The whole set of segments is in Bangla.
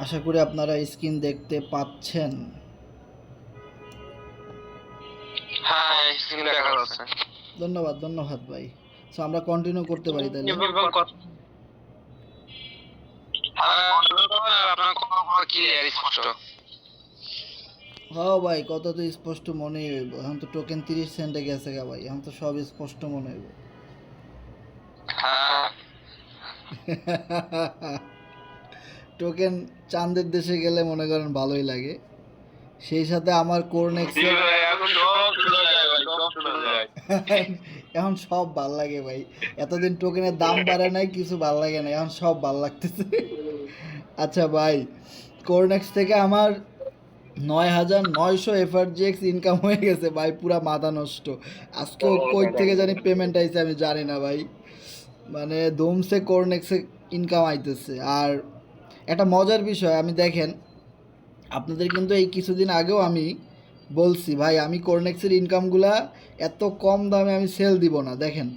আশা করি আপনারা স্ক্রিন দেখতে পাচ্ছেন। হ্যাঁ, স্ক্রিন দেখা যাচ্ছে। ধন্যবাদ ধন্যবাদ ভাই। সো আমরা কন্টিনিউ করতে পারি তাহলে। আপনার কথা ক্লিয়ার স্পষ্ট। হ্যাঁ ভাই, কথা তো স্পষ্ট মনে হইব। এখন তো টোকেন 30 সেন্টে গেছে গা ভাই, এখন তো সব স্পষ্ট মনে হইব। হ্যাঁ, টোকেন চাঁদের দেশে গেলে মনে করেন ভালোই লাগে। সেই সাথে আমার জি কোরনেক্সের ভাই, এখন সব চলে যায় ভাই, সব চলে যায়। এখন সব ভাল লাগে ভাই। এতদিন টোকেনের দাম বাড়ে নাই, কিছু ভাল লাগে না, এখন সব ভাল লাগতেছে। আচ্ছা ভাই, কোরনেক্স থেকে আমার 9,900 এফআরজিএক্স ইনকাম হয়ে গেছে ভাই, পুরা মাথা নষ্ট। আজকেও কই থেকে জানি পেমেন্ট আইছে আমি জানি না ভাই। মানে ধুমসে কোরনেক্সে ইনকাম আইতেছে। আর একটা মজার বিষয়, আমি দেখেন আপনাদের কিন্তু এই কিছুদিন আগেও আমি বলছি ভাই, আমি কোরনেক্সের ইনকামগুলা এত কম দামে আমি সেল দিব না। দেখেন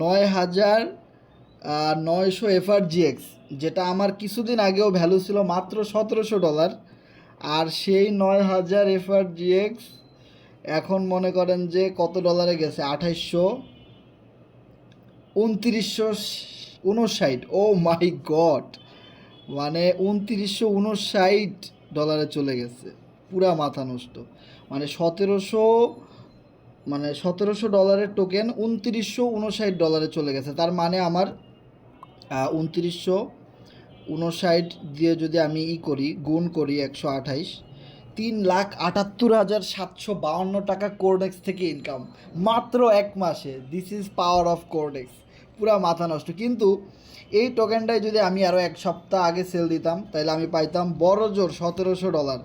9,900 এফআরজিএক্স, যেটা আমার কিছুদিন আগেও ভ্যালু ছিল মাত্র $1,700, আর সেই 9,000 এফআরজিএক্স এখন মনে করেন যে কত ডলারে গেছে, 2,829, ও মাই গড, মানে $2,359 চলে গেছে। পুরা মাথা নষ্ট। মানে 1700 টোকেন $2,359 চলে গেছে। তার মানে আমার 2,359 দিয়ে যদি আমি করি, গুণ করি 128, 3,78,752 টাকা কোরডেক্স থেকে ইনকাম মাত্র এক মাসে। This is power of Cordex. পুরা মাথা নষ্ট। কিন্তু এই টোকেনটাই যদি আমি আরও এক সপ্তাহ আগে সেল দিতাম, তাহলে আমি পাইতাম বড় জোর $1,700।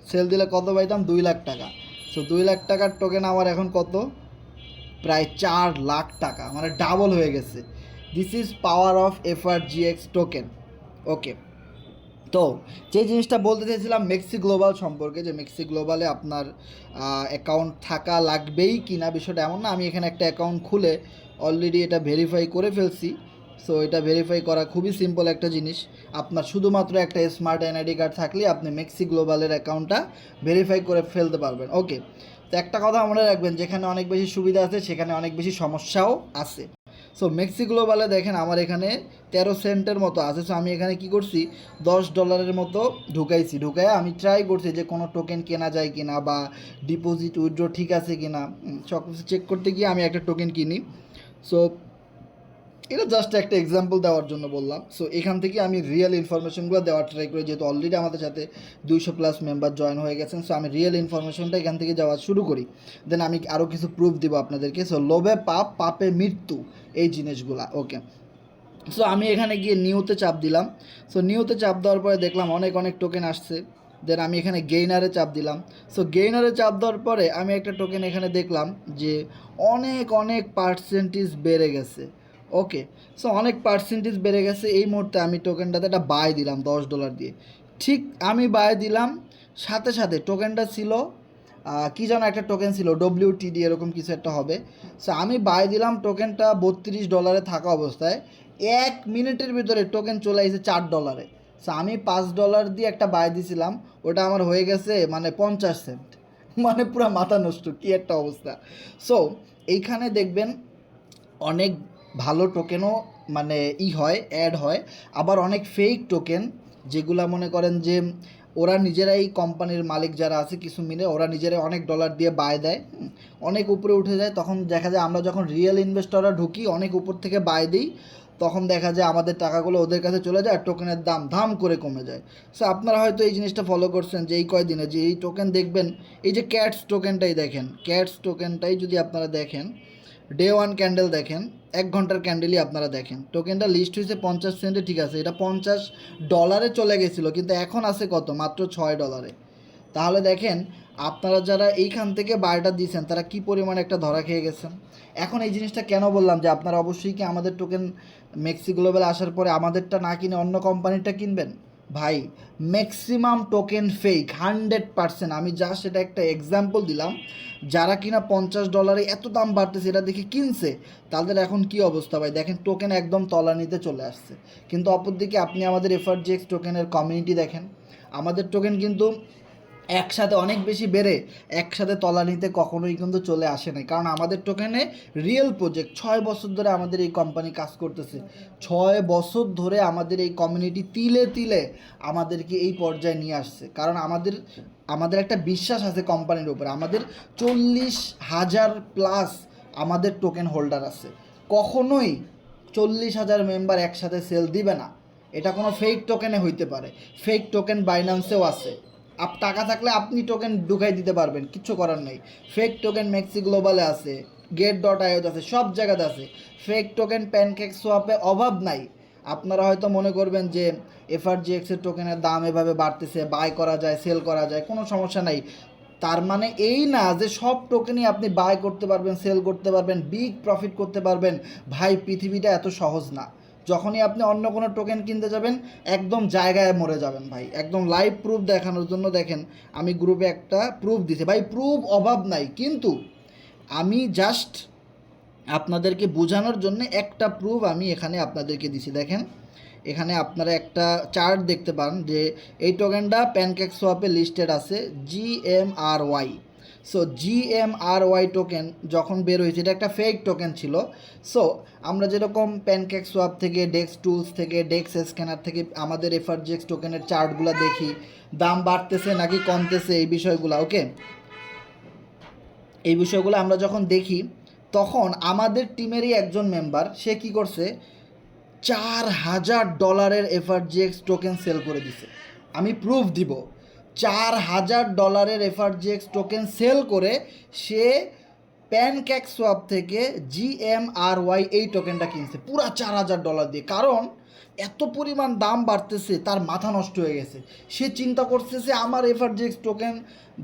সেল দিলে কত পাইতাম? 2,00,000 টাকা। সো 2,00,000 টাকার টোকেন আমার এখন কত? প্রায় 4,00,000 টাকা, মানে ডাবল হয়ে গেছে। This is power of FRGX token. Okay, তো যে জিনিসটা বলতে চাইছিলাম মেক্সি গ্লোবাল সম্পর্কে, যে মেক্সি গ্লোবালে আপনার অ্যাকাউন্ট থাকা লাগবেই কি না, বিষয়টা এমন না। আমি এখানে একটা অ্যাকাউন্ট খুলে অলরেডি এটা ভেরিফাই করে ফেলছি। সো এটা ভেরিফাই করা খুবই সিম্পল একটা জিনিস। আপনার শুধুমাত্র একটা স্মার্ট এনআইডি কার্ড থাকলে আপনি মেক্সি গ্লোবালের অ্যাকাউন্টটা ভেরিফাই করে ফেলতে পারবেন। ওকে, তো একটা কথা মনে রাখবেন, যেখানে অনেক বেশি সুবিধা আছে সেখানে অনেক বেশি সমস্যাও আছে। সো মেক্সি গ্লোবালে দেখেন আমার এখানে 13 সেন্টের মতো আছে। সো আমি এখানে কি করছি, $10 মতো ঢুকায় আমি ট্রাই করছি যে কোনো টোকেন কেনা যায় কিনা, বা ডিপোজিট উইথড্র ঠিক আছে কিনা, সব কিছু চেক করতে গিয়ে আমি একটা টোকেন কিনি। সো এটা জাস্ট একটা এক্সাম্পল দেওয়ার জন্য বললাম। সো এখান থেকে আমি রিয়েল ইনফরমেশনগুলো দেওয়ার ট্রাই করি, যেহেতু অলরেডি আমাদের সাথে 200+ মেম্বার জয়েন হয়ে গেছেন। সো আমি রিয়েল ইনফরমেশনটা এখান থেকে যাওয়া শুরু করি, দেন আমি আরও কিছু প্রুফ দিব আপনাদেরকে। সো লোভে পাপ, পাপে মৃত্যু, এই জিনিসগুলা। ওকে, সো আমি এখানে গিয়ে নিউতে চাপ দিলাম। সো নিউতে চাপ দেওয়ার পরে দেখলাম অনেক অনেক টোকেন আসছে। দেন আমি এখানে গেইনারে চাপ দিলাম। সো গেইনারে চাপ দেওয়ার পরে আমি একটা টোকেন এখানে দেখলাম যে অনেক অনেক পার্সেন্টেজ বেড়ে গেছে। ওকে, সো অনেক পার্সেন্টেজ বেড়ে গেছে। এই মুহূর্তে আমি টোকেনটাতে একটা বাই দিলাম $10 দিয়ে। ঠিক আমি বাই দিলাম, সাথে সাথে টোকেনটা ছিল কী যেন একটা টোকেন ছিল WTD এরকম কিছু একটা হবে। সো আমি বাই দিলাম টোকেনটা $32 থাকা অবস্থায়। 1 মিনিটের ভিতরে টোকেন চলে এসেছে $4। সো আমি $5 দিয়ে একটা বাই দিছিলাম, ওটা আমার হয়ে গেছে মানে 50 সেন্ট। মানে পুরো মাথা নষ্ট, কী একটা অবস্থা। সো এইখানে দেখবেন অনেক ভালো টোকেনও মানে হয়, অ্যাড হয়। আবার অনেক ফেক টোকেন, যেগুলা মনে করেন যে ওরা নিজেরাই, কোম্পানির মালিক যারা আছে কিছু মিলে, ওরা নিজেরাই অনেক ডলার দিয়ে বাই দেয়, অনেক উপরে উঠে যায়। তখন দেখা যায় আমরা যখন রিয়েল ইনভেস্টররা ঢুকি, অনেক উপর থেকে বাই দিই, তখন দেখা যায় আমাদের টাকাগুলো ওদের কাছে চলে যায় আর টোকেনের দাম ধাম করে কমে যায়। সো আপনারা হয়তো এই জিনিসটা ফলো করছেন যে এই কয়দিনে যে এই টোকেন দেখবেন, এই যে ক্যাটস টোকেনটাই দেখেন, ক্যাটস টোকেনটাই যদি আপনারা দেখেন, ডে ওয়ান ক্যান্ডেল দেখেন, 1 ঘন্টার ক্যান্ডেলই আপনারা দেখেন, টোকেনটা লিস্ট হয়েছে 50 সেন্টে, ঠিক আছে, এটা $50 চলে গেছিলো, কিন্তু এখন আছে কত, মাত্র $6। তাহলে দেখেন আপনারা যারা এইখান থেকে বায়োটা দিয়েছেন তারা কি পরিমাণে একটা ধরা খেয়ে গেছেন। এখন এই জিনিসটা কেন বললাম যে আপনারা অবশ্যই কি আমাদের টোকেন মেক্সি গ্লোবাল আসার পরে আমাদেরটা না কিনে অন্য কোম্পানিটা কিনবেন? ভাই ম্যাক্সিমাম টোকেন ফেক 100%। আমি জাস্ট এটা একটা এক্সাম্পল দিলাম। যারা কিনা $50 এত দাম বাড়তেছে এটা দেখে কিনছে, তাদের এখন কি অবস্থা ভাই দেখেন, টোকেন একদম তলানিতে চলে আসছে। কিন্তু অপরদিকে আপনি আমাদের এফআরজিএক্স টোকেনের কমিউনিটি দেখেন, আমাদের টোকেন কিন্তু একসাথে অনেক বেশি বেড়ে একসাথে তলানিতে কখনোই কিন্তু চলে আসে নাই, কারণ আমাদের টোকেনে রিয়েল প্রজেক্ট 6 বছর ধরে আমাদের এই কোম্পানি কাজ করতেছে। 6 বছর ধরে আমাদের এই কমিউনিটি তিলে তিলে আমাদেরকে এই পর্যায়ে নিয়ে আসছে, কারণ আমাদের আমাদের একটা বিশ্বাস আছে কোম্পানির উপরে। আমাদের 40,000+ আমাদের টোকেন হোল্ডার আছে। কখনোই 40,000 মেম্বার একসাথে সেল দিবে না। এটা কোনো ফেক টোকেনে হইতে পারে, ফেক টোকেন বাইন্যান্সেও আছে। টাকা থাকলে আপনি টোকেন ঢুকাই দিতে পারবেন, কিচ্ছু করার নেই। ফেক টোকেন মেক্সি গ্লোবালে আছে, get.io আছে, সব জায়গাতে আছে। ফেক টোকেন প্যানকেক সোয়াপে অভাব নাই। আপনারা হয়তো মনে করবেন যে এফআরজিএক্সের টোকেনের দাম এভাবে বাড়তেছে, বাই করা যায়, সেল করা যায়, কোনো সমস্যা নাই। তার মানে এই না যে সব টোকেনই আপনি বাই করতে পারবেন, সেল করতে পারবেন, বিগ প্রফিট করতে পারবেন। ভাই পৃথিবীটা এত সহজ না। যখনই আপনি অন্য কোনো টোকেন কিনতে যাবেন একদম জায়গায় মরে যাবেন ভাই। একদম লাইভ প্রুফ দেখানোর জন্য দেখেন আমি গ্রুপে একটা প্রুফ দিছি ভাই, প্রুফ অভাব নাই, কিন্তু আমি জাস্ট আপনাদেরকে বোঝানোর জন্য একটা প্রুফ আমি এখানে আপনাদেরকে দিছি। দেখেন এখানে আপনারা একটা চার্ট দেখতে পান যে এই টোকেনটা প্যানকেক সোয়াপে লিস্টেড আছে GMRY। সো GMRY টোকেন যখন বের হয়েছে এটা একটা ফেক টোকেন ছিল। সো আমরা যেরকম প্যানকেক সোয়াপ থেকে, ডেক্স টুলস থেকে, ডেক্স স্ক্যানার থেকে আমাদের এফআরজিএক্স টোকেনের চার্টগুলো দেখি, দাম বাড়তেছে নাকি কমতেছে এই বিষয়গুলো, ওকে, এই বিষয়গুলো আমরা যখন দেখি তখন আমাদের টিমেরই একজন মেম্বার সে কি করছে, $4,000 এফআরজিএক্স টোকেন সেল করে দিছে। আমি প্রুফ দিব, $4,000 এফআরজিএক্স টোকেন সেল করে সে প্যানকেক সোয়াপ থেকে GMRY এই টোকেনটা কিনছে পুরা $4,000 দিয়ে। কারণ এত পরিমাণ দাম বাড়তেছে, তার মাথা নষ্ট হয়ে গেছে। সে চিন্তা করতেছে আমার এফআরজিএক্স টোকেন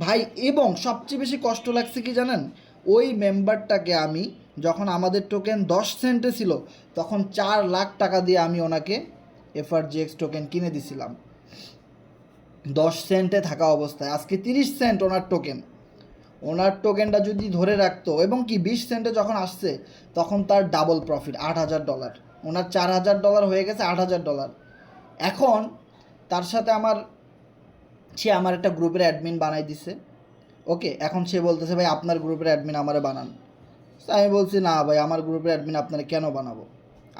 ভাই। এবং সবচেয়ে বেশি কষ্ট লাগছে কি জানেন, ওই মেম্বারটাকে আমি যখন আমাদের টোকেন 10 সেন্টে ছিল তখন 4 লাখ টাকা দিয়ে আমি ওনাকে এফআরজিএক্স টোকেন কিনে দিছিলাম 10 সেন্টে থাকা অবস্থায়। আজকে 30 সেন্ট ওনার টোকেনটা যদি ধরে রাখতো, এবং কি 20 সেন্টে যখন আসছে তখন তার ডাবল প্রফিট $8,000। ওনার $4,000 হয়ে গেছে $8,000। এখন তার সাথে সে আমার একটা গ্রুপের অ্যাডমিন বানাই দিছে, ওকে। এখন সে বলতেছে ভাই আপনার গ্রুপের অ্যাডমিন আমারে বানান। আমি বলছি না ভাই, আমার গ্রুপের অ্যাডমিন আপনারা কেন বানাবো,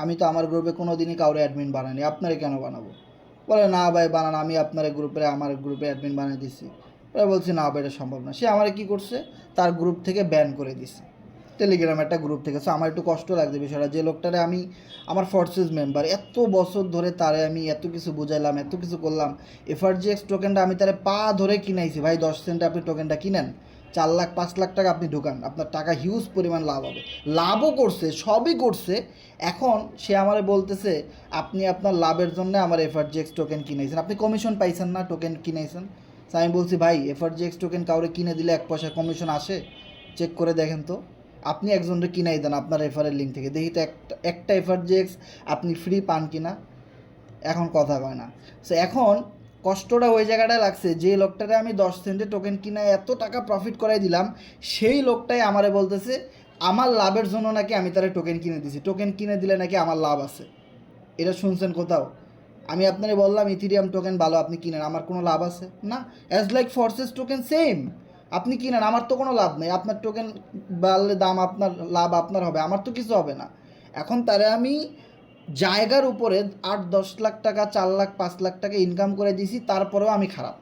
আমি তো আমার গ্রুপে কোনো দিনই কাউরে অ্যাডমিন বানাইনি, আপনারা কেন বানাবো। বলে না ভাই বানান, আমি আপনার আমার গ্রুপে অ্যাডমিন বানিয়ে দিছি। পরে বলছি না ভাই এটা সম্ভব না। সে আমার কি করছে, তার গ্রুপ থেকে ব্যান করে দিছে, টেলিগ্রাম একটা গ্রুপ থেকে। সো আমার একটু কষ্ট লাগছে বিষয়টা, যে লোকটারে আমি আমার ফোর্সেস মেম্বার, এত বছর ধরে তারে আমি এত কিছু বুঝাইলাম, এত কিছু করলাম। এফআরজিএক্স টোকেনটা আমি তারে পা ধরে কিনাইছি ভাই, 10 সেন্টে আপনি টোকেনটা কিনেন, 4 লাখ 5 লাখ টাকা আপনি ঢুকান, আপনার টাকা হিউজ পরিমাণ লাভ হবে। লাভও করছে, সবই করছে। এখন সে আমারে বলতেছে আপনি আপনার লাভের জন্য আমার এফআরজিএক্স টোকেন কিনেছেন, আপনি কমিশন পাইছেন না, টোকেন কিনেছেন। তো আমি বলছি ভাই এফআরজিএক্স টোকেন কাউরে কিনে দিলে 1 পয়সা কমিশন আসে? চেক করে দেখেন তো। আপনি একজনকে কিনাই দেন আপনার রেফারের লিঙ্ক থেকে, দেখি তো একটা এফআরজিএক্স আপনি ফ্রি পান কিনা। এখন কথা কয় না। সো এখন কষ্টটা ওই জায়গাটায় লাগছে, যে লোকটারে আমি 10 সেন্টে টোকেন কিনে এত টাকা প্রফিট করাই দিলাম, সেই লোকটাই আমারে বলতেছে আমার লাভের জন্য নাকি আমি তারে টোকেন কিনে দিছি, টোকেন কিনে দিলে নাকি আমার লাভ আছে। এটা শুনছেন কোথাও? আমি আপনারে বললাম ইথিরিয়াম টোকেন ভালো, আপনি কিনেন, আমার কোনো লাভ আছে না? As like forces token same, আপনি কিনেন, আমার তো কোনো লাভ নেই। আপনার টোকেন বাড়লে দাম আপনার, লাভ আপনার হবে, আমার তো কিছু হবে না। এখন তারা আমি জায়গার উপরে 8-10 লাখ টাকা, 4 লাখ 5 লাখ টাকা ইনকাম করে দিছি, তারপরেও আমি খারাপ।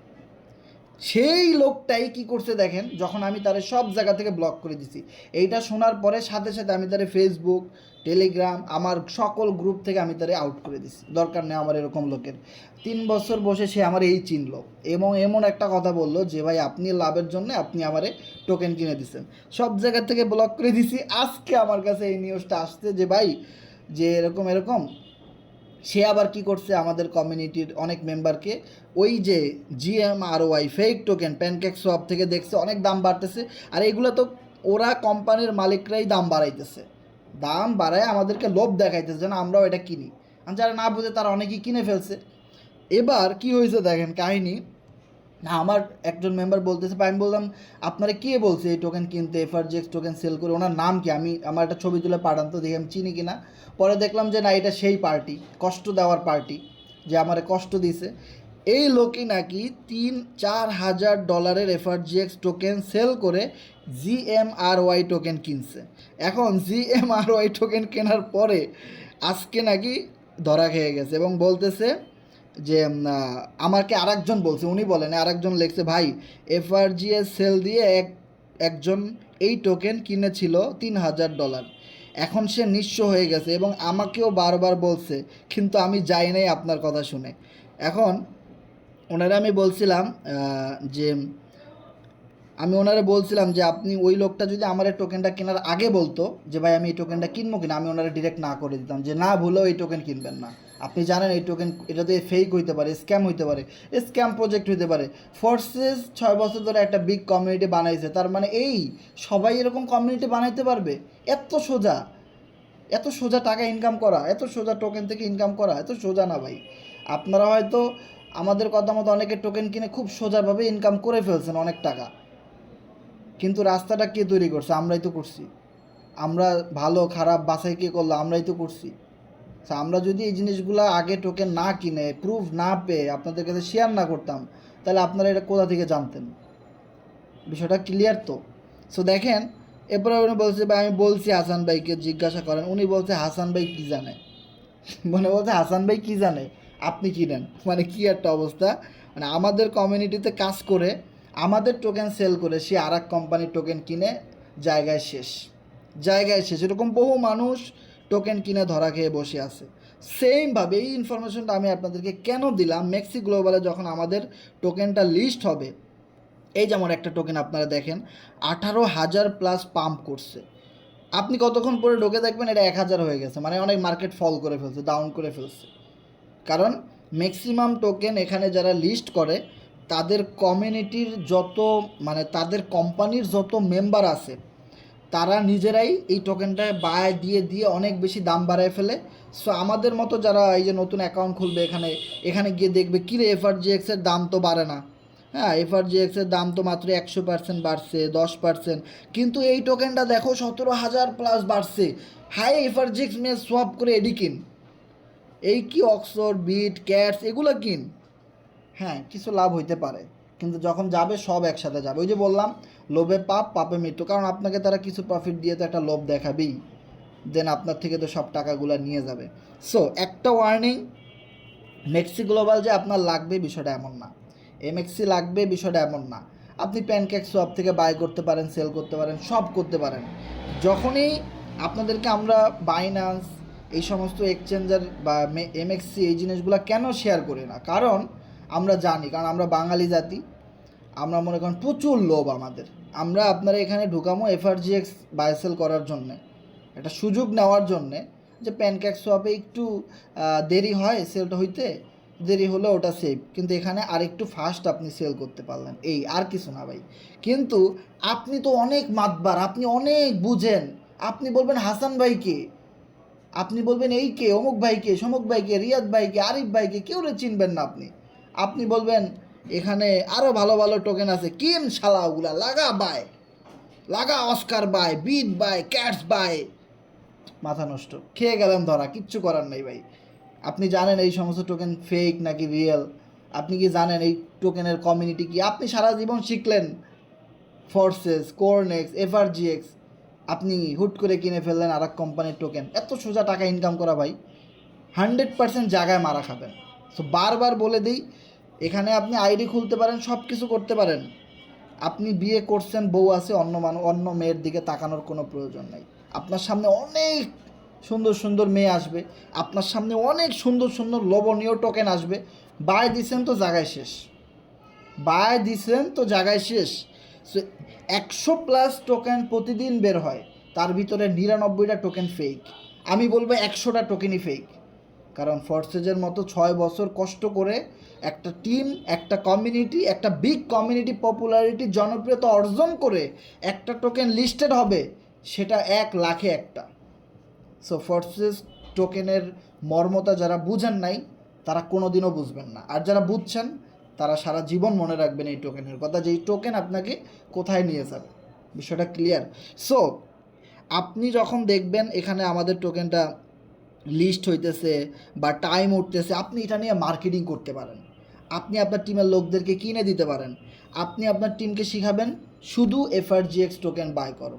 সেই লোকটাই কি করছে দেখেন, যখন আমি তারে সব জায়গা থেকে ব্লক করে দিছি, এইটা শোনার পরে সাথে সাথে আমি তারে ফেসবুক, টেলিগ্রাম, আমার সকল গ্রুপ থেকে আমি তারে আউট করে দিছি। দরকার নেই আমার এরকম লোকের। 3 বছর বসে সে আমার এই চিনলো, এবং এমন একটা কথা বললো যে ভাই আপনি লাভের জন্য আপনি আমারে টোকেন কিনে দিছেন। সব জায়গা থেকে ব্লক করে দিছি। আজকে আমার কাছে এই নিউজটা আসছে যে ভাই যে এরকম এরকম। সে আবার কি করছে, আমাদের কমিউনিটির অনেক মেম্বারকে ওই যে GMRY fake token pancake swap থেকে দেখছে অনেক দাম বাড়তেছে, আর এগুলো তো ওরা কোম্পানির মালিকরাই দাম বাড়াইতেছে, দাম বাড়ায় আমাদেরকে লোভ দেখাইতেছে যেন আমরাও এটা কিনি। আর যারা না বুঝে তারা অনেকেই কিনে ফেলছে। এবার কি হয়েছে দেখেন কাহিনী। না, আমার একজন মেম্বার বলতেছে, আমি বললাম আপনারা কে বলছে এই টোকেন কিনতে, এফআরজিএক্স টোকেন সেল করে, ওনার নাম কি, আমার একটা ছবি তুলে পাঠান তো দেখি আমি চিনি কিনা। পরে দেখলাম যে না, এটা সেই পার্টি, কষ্ট দেওয়ার পার্টি, যে আমারে কষ্ট দিছে। এই লোকই নাকি $3,000-4,000 এফআরজিএক্স টোকেন সেল করে জিএমআরওয়াই টোকেন কিনছে। এখন জিএমআরওয়াই টোকেন কেনার পরে আজকে নাকি ধরা খেয়ে গেছে এবং বলতেছে যে আমাকে আরেকজন বলছে, উনি বলেন আরেকজন লিখছে, ভাই এফআরজিএস সেল দিয়ে একজন এই টোকেন কিনেছিল $3,000, এখন সে নিঃস্ব হয়ে গেছে এবং আমাকেও বারবার বলছে, কিন্তু আমি যাই নাই আপনার কথা শুনে। এখন ওনারা আমি বলছিলাম যে আপনি ওই লোকটা যদি আমার এই টোকেনটা কেনার আগে বলতো যে ভাই আমি এই টোকেনটা কিনবো কিনা, আমি ওনারা ডিরেক্ট না করে দিতাম যে না, ভুলেও এই টোকেন কিনবেন না। আপনি জানেন এই টোকেন এটাতে ফেক হইতে পারে, স্ক্যাম হইতে পারে, স্ক্যাম প্রজেক্ট হইতে পারে। ফোর্সেস 6 বছর ধরে একটা বিগ কমিউনিটি বানাইছে, তার মানে এই সবাই এরকম কমিউনিটি বানাইতে পারবে? এত সোজা টাকা ইনকাম করা, এত সোজা টোকেন থেকে ইনকাম করা, এত সোজা না ভাই। আপনারা হয়তো আমাদের কথা মতো অনেকে টোকেন কিনে খুব সোজাভাবে ইনকাম করে ফেলছেন অনেক টাকা, কিন্তু রাস্তাটা কে তৈরি করছে? আমরাই তো করছি। আমরা ভালো খারাপ বাছাই কে করলো? আমরাই তো করছি। আমরা যদি এই জিনিসগুলো আগে টোকেন না কিনে, প্রুফ না পেয়ে আপনাদের কাছে শেয়ার না করতাম, তাহলে আপনারা এটা কোথা থেকে জানতেন? বিষয়টা ক্লিয়ার তো? সো দেখেন, এরপরে উনি বলছে ভাই আমি বলছি হাসান ভাইকে জিজ্ঞাসা করেন, উনি বলছে হাসান ভাই কী জানে, মনে বলছে হাসান ভাই কী জানে, আপনি কিনেন। মানে কী একটা অবস্থা! মানে আমাদের কমিউনিটিতে কাজ করে, আমাদের টোকেন সেল করে সে আর এক কোম্পানির টোকেন কিনে জায়গায় শেষ। এরকম বহু মানুষ টোকেন কিনে ধরা খেয়ে বসে আছে। সেমভাবে এই ইনফরমেশনটা আমি আপনাদেরকে কেন দিলাম, মেক্সি গ্লোবালে যখন আমাদের টোকেনটা লিস্ট হবে, এই যেমন একটা টোকেন আপনারা দেখেন 18,000+ পাম্প করছে। আপনি কতক্ষণ পরে ঢোকে দেখবেন এটা 1,000 হয়ে গেছে, মানে অনেক মার্কেট ফল করে ফেলছে, ডাউন করে ফেলছে। কারণ ম্যাক্সিমাম টোকেন এখানে যারা লিস্ট করে তাদের কমিউনিটির যত, মানে তাদের কোম্পানির যত মেম্বার আছে, তারা নিজেরাই এই টোকেনটায় বায় দিয়ে অনেক বেশি দাম বাড়ায় ফেলে। সো আমাদের মতো যারা এই যে নতুন অ্যাকাউন্ট খুলবে, এখানে গিয়ে দেখবে কিরে এফআরজিএক্সের দাম তো বাড়ে না। হ্যাঁ, এফআরজিএক্সের দাম তো মাত্র 100% বাড়ছে, 10%, কিন্তু এই টোকেনটা দেখো 17,000+ বাড়ছে। হাই, এফআরজিএক্স মেয়ে সোয়াপ করে এডি কিন, এই কি অক্সর, বিট, ক্যাটস এগুলো কিন। হ্যাঁ, কিছু লাভ হইতে পারে, কিন্তু যখন যাবে সব একসাথে যাবে। ওই যে বললাম, লোভে পাপ, পাপে মৃত্যু। কারণ আপনাকে তারা কিছু প্রফিট দিয়ে তো একটা লোভ দেখাবেই, দেন আপনার থেকে তো সব টাকাগুলো নিয়ে যাবে। সো একটা ওয়ার্নিং, মেক্সি গ্লোবাল যে আপনার লাগবে বিষয়টা এমন না, এমএক্সি লাগবে বিষয়টা এমন না। আপনি প্যানকেক সোয়াপ থেকে বাই করতে পারেন, সেল করতে পারেন, সব করতে পারেন। যখনই আপনাদেরকে আমরা বাইন্যান্স, এই সমস্ত এক্সচেঞ্জার বা এমএক্সি এই জিনিসগুলো কেন শেয়ার করি না, কারণ আমরা জানি, কারণ আমরা বাঙালি জাতি, আমরা মনে করেন প্রচুর লোভ আমাদের। আমরা আপনারা এখানে ঢুকামো এফআরজিএক্স বাই সেল করার জন্যে, একটা সুযোগ নেওয়ার জন্যে, যে প্যানকেক সোয়াপে একটু দেরি হয় সেলটা হইতে, দেরি হলে ওটা সেভ, কিন্তু এখানে আরেকটু ফাস্ট আপনি সেল করতে পারলেন, এই আর কিছু না ভাই। কিন্তু আপনি তো অনেক মাতবার, আপনি অনেক বুঝেন, আপনি বলবেন হাসান ভাইকে, আপনি বলবেন এই কে, অমুক ভাইকে, সমুক ভাইকে, রিয়াদ ভাইকে, আরিফ ভাইকে, কেউ চিনবেন না আপনি বলবেন এখানে আরও ভালো ভালো টোকেন আছে, কিন শালা ওগুলা, লাগা অস্কার বাই, বিট বাই, ক্যাটস বাই। মাথা নষ্ট, খেয়ে গেলেন ধরা, কিচ্ছু করার নেই ভাই। আপনি জানেন এই সমস্ত টোকেন ফেক নাকি রিয়েল? আপনি কি জানেন এই টোকেনের কমিউনিটি কি? আপনি সারা জীবন শিখলেন ফোর্সেস, কোরনেক্স, এফআরজিএক্স, আপনি হুট করে কিনে ফেললেন আর এক কোম্পানির টোকেন। এত সোজা টাকা ইনকাম করা ভাই, 100% জায়গায় মারা খাবেন। সো বারবার বলে দিই, এখানে আপনি আইডি খুলতে পারেন, সব কিছু করতে পারেন। আপনি বিয়ে করছেন, বউ আছে, অন্য মেয়ের দিকে তাকানোর কোনো প্রয়োজন নেই। আপনার সামনে অনেক সুন্দর সুন্দর মেয়ে আসবে, আপনার সামনে অনেক সুন্দর সুন্দর লোভনীয় টোকেন আসবে। বাই দিছেন তো জায়গায় শেষ। সো 100+ টোকেন প্রতিদিন বের হয়, তার ভিতরে 99টা টোকেন ফেক। আমি বলবো 100টা টোকেনই ফেক। কারণ ফোর্সেজের মতো 6 বছর কষ্ট করে একটা টিম, একটা কমিউনিটি, একটা বিগ কমিউনিটি পপুলারিটি, জনপ্রিয়তা অর্জন করে একটা টোকেন লিস্টেড হবে, সেটা 1 লাখে একটা। সো ফোর্সেস টোকেনের মর্মতা যারা বুঝেন নাই, তারা কোনো দিনও বুঝবেন না। আর যারা বুঝছেন তারা সারা জীবন মনে রাখবেন এই টোকেনের কথা, যে এই টোকেন আপনাকে কোথায় নিয়ে যাবে। বিষয়টা ক্লিয়ার? সো আপনি যখন দেখবেন এখানে আমাদের টোকেনটা লিস্ট হইতেছে বা টাইম উঠতেছে, আপনি এটা নিয়ে মার্কেটিং করতে পারেন, আপনি আপনার টিমের লোকদেরকে কিনে দিতে পারেন, আপনি আপনার টিমকে শিখাবেন শুধু এফআরজিএক্স টোকেন বাই করো,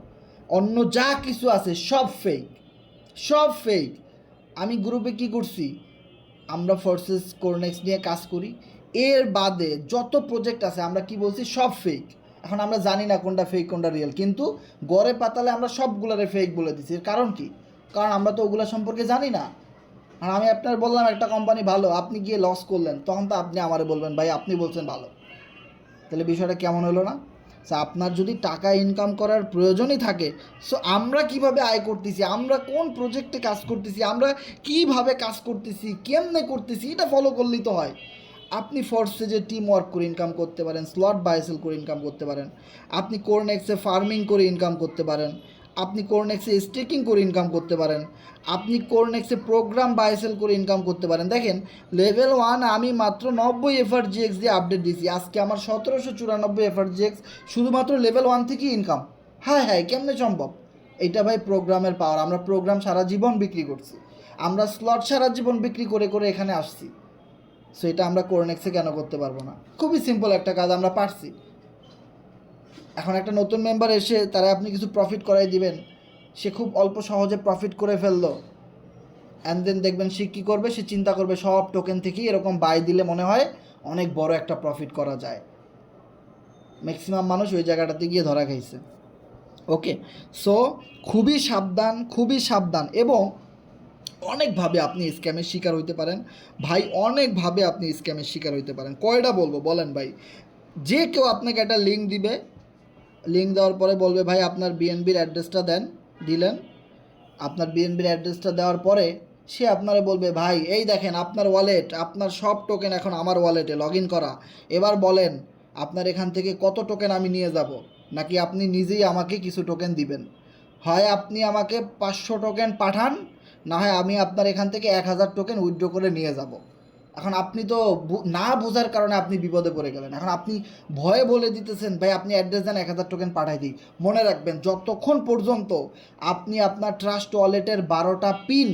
অন্য যা কিছু আছে সব ফেক, সব ফেক। আমি গ্রুপে কি করছি, আমরা ফোর্সেস কোরনেক্স নিয়ে কাজ করি, এর বাদে যত প্রজেক্ট আছে আমরা কি বলছি সব ফেক। এখন আমরা জানি না কোনটা ফেক কোনটা রিয়েল, কিন্তু গড়ে পাতালে আমরা সবগুলোরে ফেক বলে দিচ্ছি। এর কারণ কি? কারণ আমরা তো ওগুলো সম্পর্কে জানি না। আর আমি আপনার বললাম একটা কোম্পানি ভালো, আপনি গিয়ে লস করলেন, তখন তো আপনি আমারে বলবেন ভাই আপনি বলছেন ভালো। তাহলে বিষয়টা কেমন হলো না? সো আপনার যদি টাকা ইনকাম করার প্রয়োজনই থাকে, সো আমরা কিভাবে আয় করতেছি, আমরা কোন প্রজেক্টে কাজ করতেছি, আমরা কিভাবে কাজ করতেছি, কেমনে করতেছি, এটা ফলো করলেই তো হয়। আপনি ফোর্সে যে টিম ওয়ার্ক করে ইনকাম করতে পারেন, স্লট বাই সেল করে ইনকাম করতে পারেন, আপনি কোরনেক্সে ফার্মিং করে ইনকাম করতে পারেন, আপনি কোরনেক্সে স্টেকিং করে ইনকাম করতে পারেন, আপনি কোরনেক্সে প্রোগ্রাম বাই সেল করে ইনকাম করতে পারেন। দেখেন লেভেল 1 আমি মাত্র 90 এফআরজিএক্স দিয়ে আপডেট দিয়েছি, আজকে আমার 1794 এফআরজিএক্স শুধুমাত্র লেভেল 1 থেকেই ইনকাম। হ্যাঁ হ্যাঁ, কেমনে সম্ভব? এটা ভাই প্রোগ্রামের পাওয়ার। আমরা প্রোগ্রাম সারা জীবন বিক্রি করছি, আমরা স্লট সারা জীবন বিক্রি করে করে এখানে আসছি। সো এটা আমরা কোরনেক্সে কেন করতে পারবো না? খুবই সিম্পল একটা কাজ, আমরা পারছি। এখন একটা নতুন মেম্বার এসে তারা আপনি কিছু প্রফিট করাই দিবেন, সে খুব অল্প সহজে প্রফিট করে ফেললো, অ্যান্ড দেন দেখবেন সে কী করবে, সে চিন্তা করবে সব টোকেন থেকেই এরকম বাই দিলে মনে হয় অনেক বড় একটা প্রফিট করা যায়। ম্যাক্সিমাম মানুষ ওই জায়গাটাতে গিয়ে ধরা খাইছে। ওকে, সো খুবই সাবধান, খুবই সাবধান। এবং অনেকভাবে আপনি স্ক্যামের শিকার হইতে পারেন ভাই, অনেকভাবে আপনি স্ক্যামের শিকার হইতে পারেন। কয়টা বলবো বলেন ভাই? যে কেউ আপনাকে একটা লিঙ্ক দিবে, লিঙ্ক দেওয়ার পরে বলবে ভাই আপনার বিএনবির অ্যাড্রেসটা দেন, দিলেন, আপনার বিএনবির অ্যাড্রেসটা দেওয়ার পরে সে আপনারে বলবে ভাই এই দেখেন আপনার ওয়ালেট, আপনার সব টোকেন এখন আমার ওয়ালেটে লগ ইন করা, এবার বলেন আপনার এখান থেকে কত টোকেন আমি নিয়ে যাব, নাকি আপনি নিজেই আমাকে কিছু টোকেন দিবেন। হয় আপনি আমাকে 500 টোকেন পাঠান, না হয় আমি আপনার এখান থেকে 1000 টোকেন উইথড্র করে নিয়ে যাব। এখন আপনি তো না বোঝার কারণে আপনি বিপদে পড়ে গেলেন। এখন আপনি ভয়ে বলে দিতেছেন ভাই আপনি অ্যাড্রেস দেন 1000 টোকেন পাঠাই দিই। মনে রাখবেন যতক্ষণ পর্যন্ত আপনি আপনার ট্রাস্ট ওয়ালেটের 12টা পিন,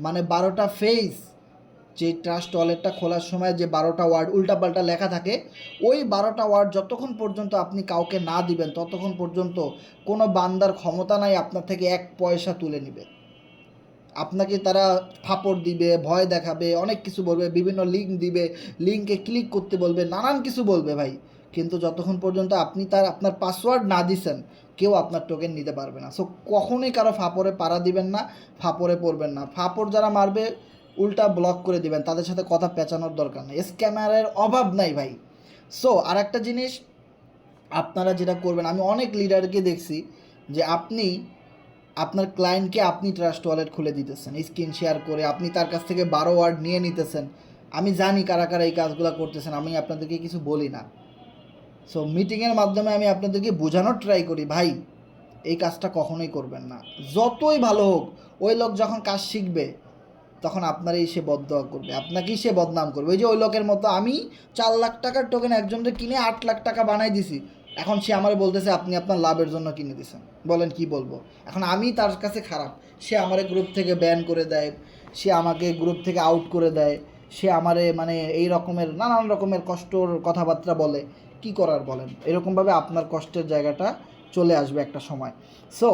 মানে 12টা ফেস, যে ট্রাস্ট ওয়ালেটটা খোলার সময় যে 12টা ওয়ার্ড উল্টাপাল্টা লেখা থাকে, ওই 12টা ওয়ার্ড যতক্ষণ পর্যন্ত আপনি কাউকে না দিবেন ততক্ষণ পর্যন্ত কোনো বান্দার ক্ষমতা নাই আপনার থেকে 1 পয়সা তুলে নেবে। আপনাকে তারা ফাপড় দিবে, ভয় দেখাবে, অনেক কিছু বলবে, বিভিন্ন লিঙ্ক দিবে, লিঙ্কে ক্লিক করতে বলবে, নানান কিছু বলবে ভাই। কিন্তু যতক্ষণ পর্যন্ত আপনি আপনার পাসওয়ার্ড না দিছেন কেউ আপনার টোকেন নিতে পারবে না। সো কখনোই কারো ফাপড়ে পাড়া দিবেন না, ফাপড়ে পড়বেন না। ফাপড় যারা মারবে উল্টা ব্লক করে দিবেন, তাদের সাথে কথা পেঁচানোর দরকার নেই, স্ক্যামারের অভাব নাই ভাই। সো আর একটা জিনিস আপনারা যেটা করবেন, আমি অনেক লিডারকে দেখছি যে আপনি আপনার ক্লায়েন্টকে আপনি ট্রাস্ট ওয়ালেট খুলে দিতেছেন স্ক্রিন শেয়ার করে, আপনি তার কাছ থেকে 12 ওয়ার্ড নিয়ে নিতেছেন। আমি জানি কারা কারা এই কাজগুলো করতেছেন, আমি আপনাদেরকে কিছু বলি না। সো মিটিংয়ের মাধ্যমে আমি আপনাদেরকে বোঝানোর ট্রাই করি ভাই এই কাজটা কখনোই করবেন না। যতই ভালো হোক ওই লোক যখন কাজ শিখবে তখন আপনারই সে বদদোয়া করবে, আপনাকেই সে বদনাম করবে। ওই যে ওই লোকের মতো, আমি 4 লাখ টাকার টোকেন একজনকে কিনে 8 লাখ টাকা বানাই দিছি, এখন সে আমার বলতেছে আপনি আপনার লাভের জন্য কিনে দিয়েছেন। বলেন কি বলবো? এখন আমি তার কাছে খারাপ, সে আমারে গ্রুপ থেকে ব্যান করে দেয়, সে আমাকে গ্রুপ থেকে আউট করে দেয়, সে আমারে মানে এই রকমের নানান রকমের কষ্টর কথাবার্তা বলে। কি করার বলেন? এরকমভাবে আপনার কষ্টের জায়গাটা চলে আসবে একটা সময়। সো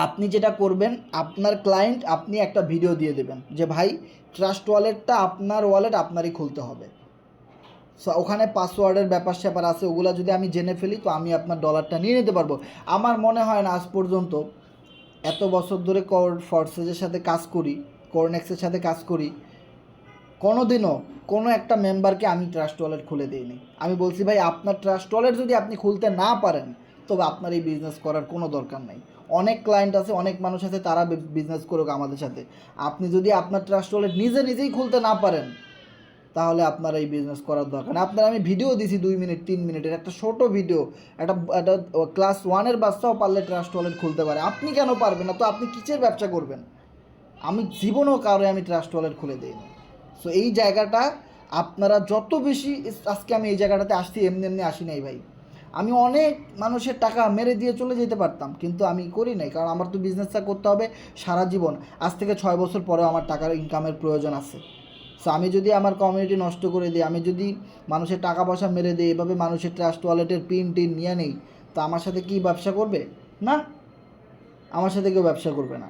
আপনি যেটা করবেন, আপনার ক্লায়েন্ট আপনি একটা ভিডিও দিয়ে দেবেন যে ভাই ট্রাস্ট ওয়ালেটটা আপনার ওয়ালেট আপনারই খুলতে হবে। সো ওখানে পাসওয়ার্ডের ব্যাপার স্যাপার আছে, ওগুলো যদি আমি জেনে ফেলি তো আমি আপনার ডলারটা নিয়ে নিতে পারবো। আমার মনে হয় না আজ পর্যন্ত এত বছর ধরে ফোর্সেসের সাথে কাজ করি, কোরনেক্সের সাথে কাজ করি, কোনো দিনও কোনো একটা মেম্বারকে আমি ট্রাস্ট ওয়ালেট খুলে দিইনি। আমি বলছি ভাই আপনার ট্রাস্ট ওয়ালেট যদি আপনি খুলতে না পারেন তবে আপনার এই বিজনেস করার কোনো দরকার নেই। অনেক ক্লায়েন্ট আছে, অনেক মানুষ আছে, তারা বিজনেস করুক আমাদের সাথে। আপনি যদি আপনার ট্রাস্ট ওয়ালেট নিজেই খুলতে না পারেন তাহলে আপনার এই বিজনেস করার দরকার নেই। আপনার আমি ভিডিও দিছি 2 মিনিট 3 মিনিটের একটা ছোটো ভিডিও, একটা ক্লাস 1-এর বাচ্চাও পারলে ট্রাস্ট ওয়ালেট খুলতে পারে, আপনি কেন পারবেন না? তো আপনি কিসের ব্যবসা করবেন? আমি জীবনেও কারো আমি ট্রাস্ট ওয়ালেট খুলে দিইনি। সো এই জায়গাটা আপনারা যত বেশি, আজকে আমি এই জায়গাটাতে আসছি এমনি এমনি আসি নাই ভাই। আমি অনেক মানুষের টাকা মেরে দিয়ে চলে যেতে পারতাম, কিন্তু আমি করি নাই, কারণ আমার তো বিজনেসটা করতে হবে সারা জীবন। আজ থেকে 6 বছর পরেও আমার টাকার ইনকামের প্রয়োজন আছে। সো আমি যদি আমার কমিউনিটি নষ্ট করে দিই, আমি যদি মানুষের টাকা পয়সা মেরে দিই, এভাবে মানুষের ট্রাস্ট ওয়ালেটের পিন টিন নিয়ে নেই, তো আমার সাথে কি ব্যবসা করবে? না, আমার সাথে কেউ ব্যবসা করবে না,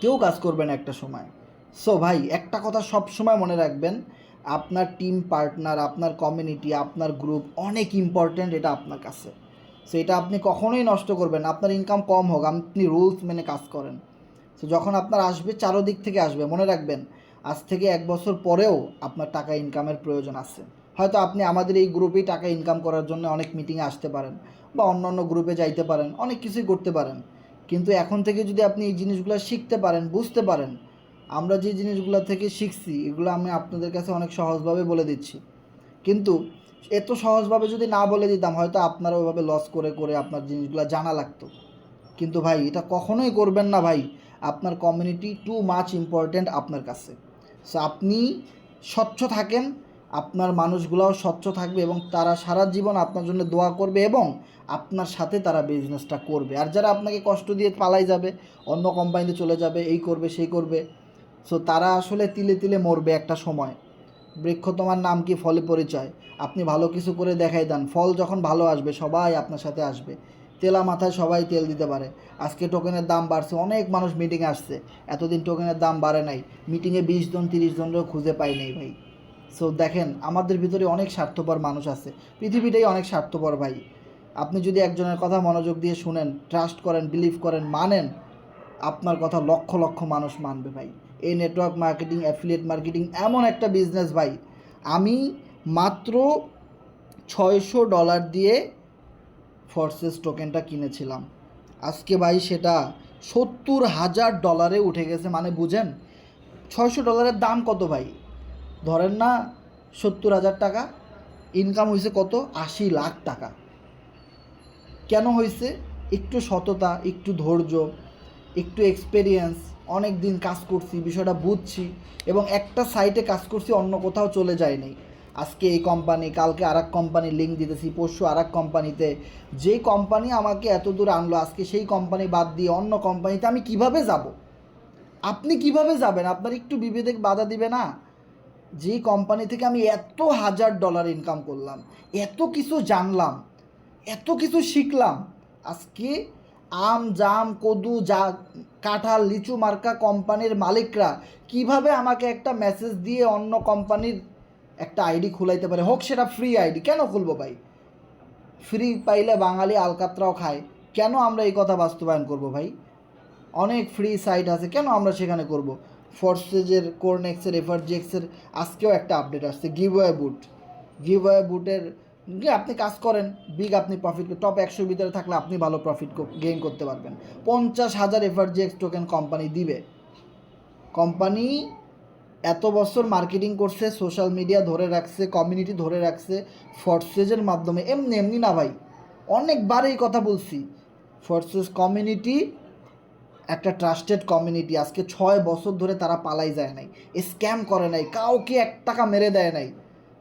কেউ কাজ করবে না একটা সময়। সো ভাই, একটা কথা সব সময় মনে রাখবেন, আপনার টিম পার্টনার, আপনার কমিউনিটি, আপনার গ্রুপ অনেক ইম্পর্ট্যান্ট, এটা আপনার কাছে। সো এটা আপনি কখনোই নষ্ট করবেন না। আপনার ইনকাম কম হোক, আপনি রুলস মেনে কাজ করেন। সো যখন আপনার আসবে, চারোদিক থেকে আসবে, মনে রাখবেন আজ থেকে 1 বছর পরেও আপনার টাকা ইনকামের প্রয়োজন আছে। হয়তো আপনি আমাদের এই গ্রুপেই টাকা ইনকাম করার জন্য অনেক মিটিংয়ে আসতে পারেন, বা অন্য অন্য গ্রুপে যাইতে পারেন, অনেক কিছুই করতে পারেন, কিন্তু এখন থেকে যদি আপনি এই জিনিসগুলো শিখতে পারেন, বুঝতে পারেন, আমরা যে জিনিসগুলো থেকে শিখছি এগুলো আমি আপনাদের কাছে অনেক সহজভাবে বলে দিচ্ছি, কিন্তু এত সহজভাবে যদি না বলে দিতাম, হয়তো আপনারা ওইভাবে লস করে করে আপনার জিনিসগুলো জানা লাগতো। কিন্তু ভাই, এটা কখনোই করবেন না ভাই। আপনার কমিউনিটি টু মাচ ইম্পর্ট্যান্ট আপনার কাছে। সো আপনি স্বচ্ছ থাকেন, আপনার মানুষগুলোও স্বচ্ছ থাকবে, এবং তারা সারা জীবন আপনার জন্য দোয়া করবে, এবং আপনার সাথে তারা বিজনেসটা করবে। আর যারা আপনাকে কষ্ট দিয়ে পালাই যাবে, অন্য কোম্পানিতে চলে যাবে, এই করবে সেই করবে, সো তারা আসলে তিলে তিলে মরবে একটা সময়। বৃক্ষ তোমার নাম কি, ফলে পরিচয়। আপনি ভালো কিছু করে দেখাই দেন, ফল যখন ভালো আসবে সবাই আপনার সাথে আসবে। তেলা মাথায় সবাই তেল দিতে পারে। আজকে টোকেনের দাম বাড়ছে, অনেক মানুষ মিটিংয়ে আসছে, এতদিন টোকেনের দাম বাড়ে নাই, মিটিংয়ে 20 জন 30 জনেরও খুঁজে পাই নাই ভাই। সো দেখেন, আমাদের ভিতরে অনেক স্বার্থপর মানুষ আছে, পৃথিবীটাই অনেক স্বার্থপর ভাই। আপনি যদি একজনের কথা মনোযোগ দিয়ে শুনেন, ট্রাস্ট করেন, বিলিভ করেন, মানেন, আপনার কথা লক্ষ লক্ষ মানুষ মানবে ভাই। এই নেটওয়ার্ক মার্কেটিং, অ্যাফিলিয়েট মার্কেটিং এমন একটা বিজনেস ভাই, আমি মাত্র $600 দিয়ে ফোর্সেস টোকেনটা কিনেছিলাম। আজকে ভাই সেটা $70,000 উঠে গেছে। মানে বুঝেন, $600 দাম কত ভাই? ধরেন না 70,000 টাকা, ইনকাম হয়েছে কত? 80 লাখ টাকা। কেন হয়েছে? একটু সততা, একটু ধৈর্য, একটু এক্সপেরিয়েন্স, অনেক দিন কাজ করছি, বিষয়টা বুঝছি, এবং একটা সাইটে কাজ করছি, অন্য কোথাও চলে যায় নাই। আজকে এই কোম্পানি, কালকে আর এক কোম্পানির লিঙ্ক দিতেছি, পরশু আর এক কোম্পানিতে। যে কোম্পানি আমাকে এত দূর আনলো, আজকে সেই কোম্পানি বাদ দিয়ে অন্য কোম্পানিতে আমি কিভাবে যাব? আপনি কিভাবে যাবেন? আপনার একটু বিবেক বাধা দিবে না? যে কোম্পানি থেকে আমি এত $1,000 ইনকাম করলাম, এত কিছু জানলাম, এত কিছু শিখলাম, আজকে আম জাম কদু যা কাঁঠাল লিচু মার্কা কোম্পানির মালিকরা কিভাবে আমাকে একটা মেসেজ দিয়ে অন্য কোম্পানির একটা আইডি খুলাইতে পারে, হোক সেটা ফ্রি আইডি। কেন খুলবো ভাই? ফ্রি পাইলে বাঙালি আলকাতরাও খায়, কেন আমরা এই কথা বাস্তবায়ন করব ভাই? অনেক ফ্রি সাইট আছে, কেন আমরা সেখানে করব? ফোর্সেজের, কোরনেক্সের, এফআরজিএক্সের আজকেও একটা আপডেট আসছে, গিভওয়ে বুট। গিভওয়ে বুটের আপনি কাজ করেন, বিগ আপনি প্রফিট, টপ 100 ভিতরে থাকলে আপনি ভালো প্রফিট গেইন করতে পারবেন। 50,000 এফআরজিএক্স টোকেন কোম্পানি দিবে। কোম্পানি এত বছর মার্কেটিং করছে, সোশ্যাল মিডিয়া ধরে রাখছে, কমিউনিটি ধরে রাখছে ফোর্সেজের মাধ্যমে, এমনি এমনি না ভাই, অনেকবার এই কথা বলছি। ফোর্সেস কমিউনিটি একটা ট্রাস্টেড কমিউনিটি। আজকে 6 বছর ধরে তারা পালাই যায় নাই, স্ক্যাম করে নাই, কাউকে 1 টাকা মেরে দেয় নাই।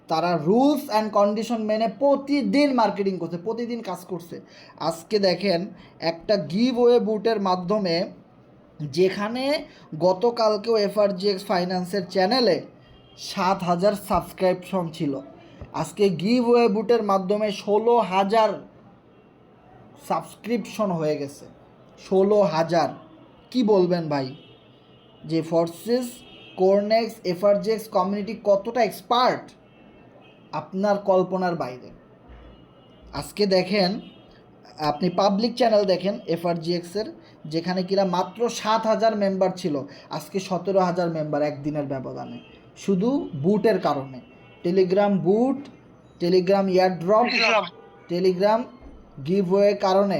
তারা রুলস অ্যান্ড কন্ডিশন মেনে প্রতিদিন মার্কেটিং করছে, প্রতিদিন কাজ করছে। আজকে দেখেন, একটা গিভওয়ে বুটের মাধ্যমে, যেখানে গতকালকেও এফআরজিএক্স ফাইন্যান্সের চ্যানেলে 7,000 সাবস্ক্রিপশন ছিল, আজকে গিভওয়ে বুটের মাধ্যমে 16,000 সাবস্ক্রিপশন হয়ে গেছে। 16,000। কি বলবেন ভাই, যে ফোর্সেস, কোরনেক্স, এফআরজিএক্স কমিউনিটি কতটা এক্সপার্ট আপনার কল্পনার বাইরে। আজকে দেখেন, আপনি পাবলিক চ্যানেল দেখেন এফআরজিএক্সের, যেখানে কিনা মাত্র 7,000 মেম্বার ছিল, আজকে 17,000 মেম্বার একদিনের ব্যবধানে, শুধু বুটের কারণে। টেলিগ্রাম বুট, টেলিগ্রাম এয়ারড্রপ, টেলিগ্রাম গিভওয়ে কারণে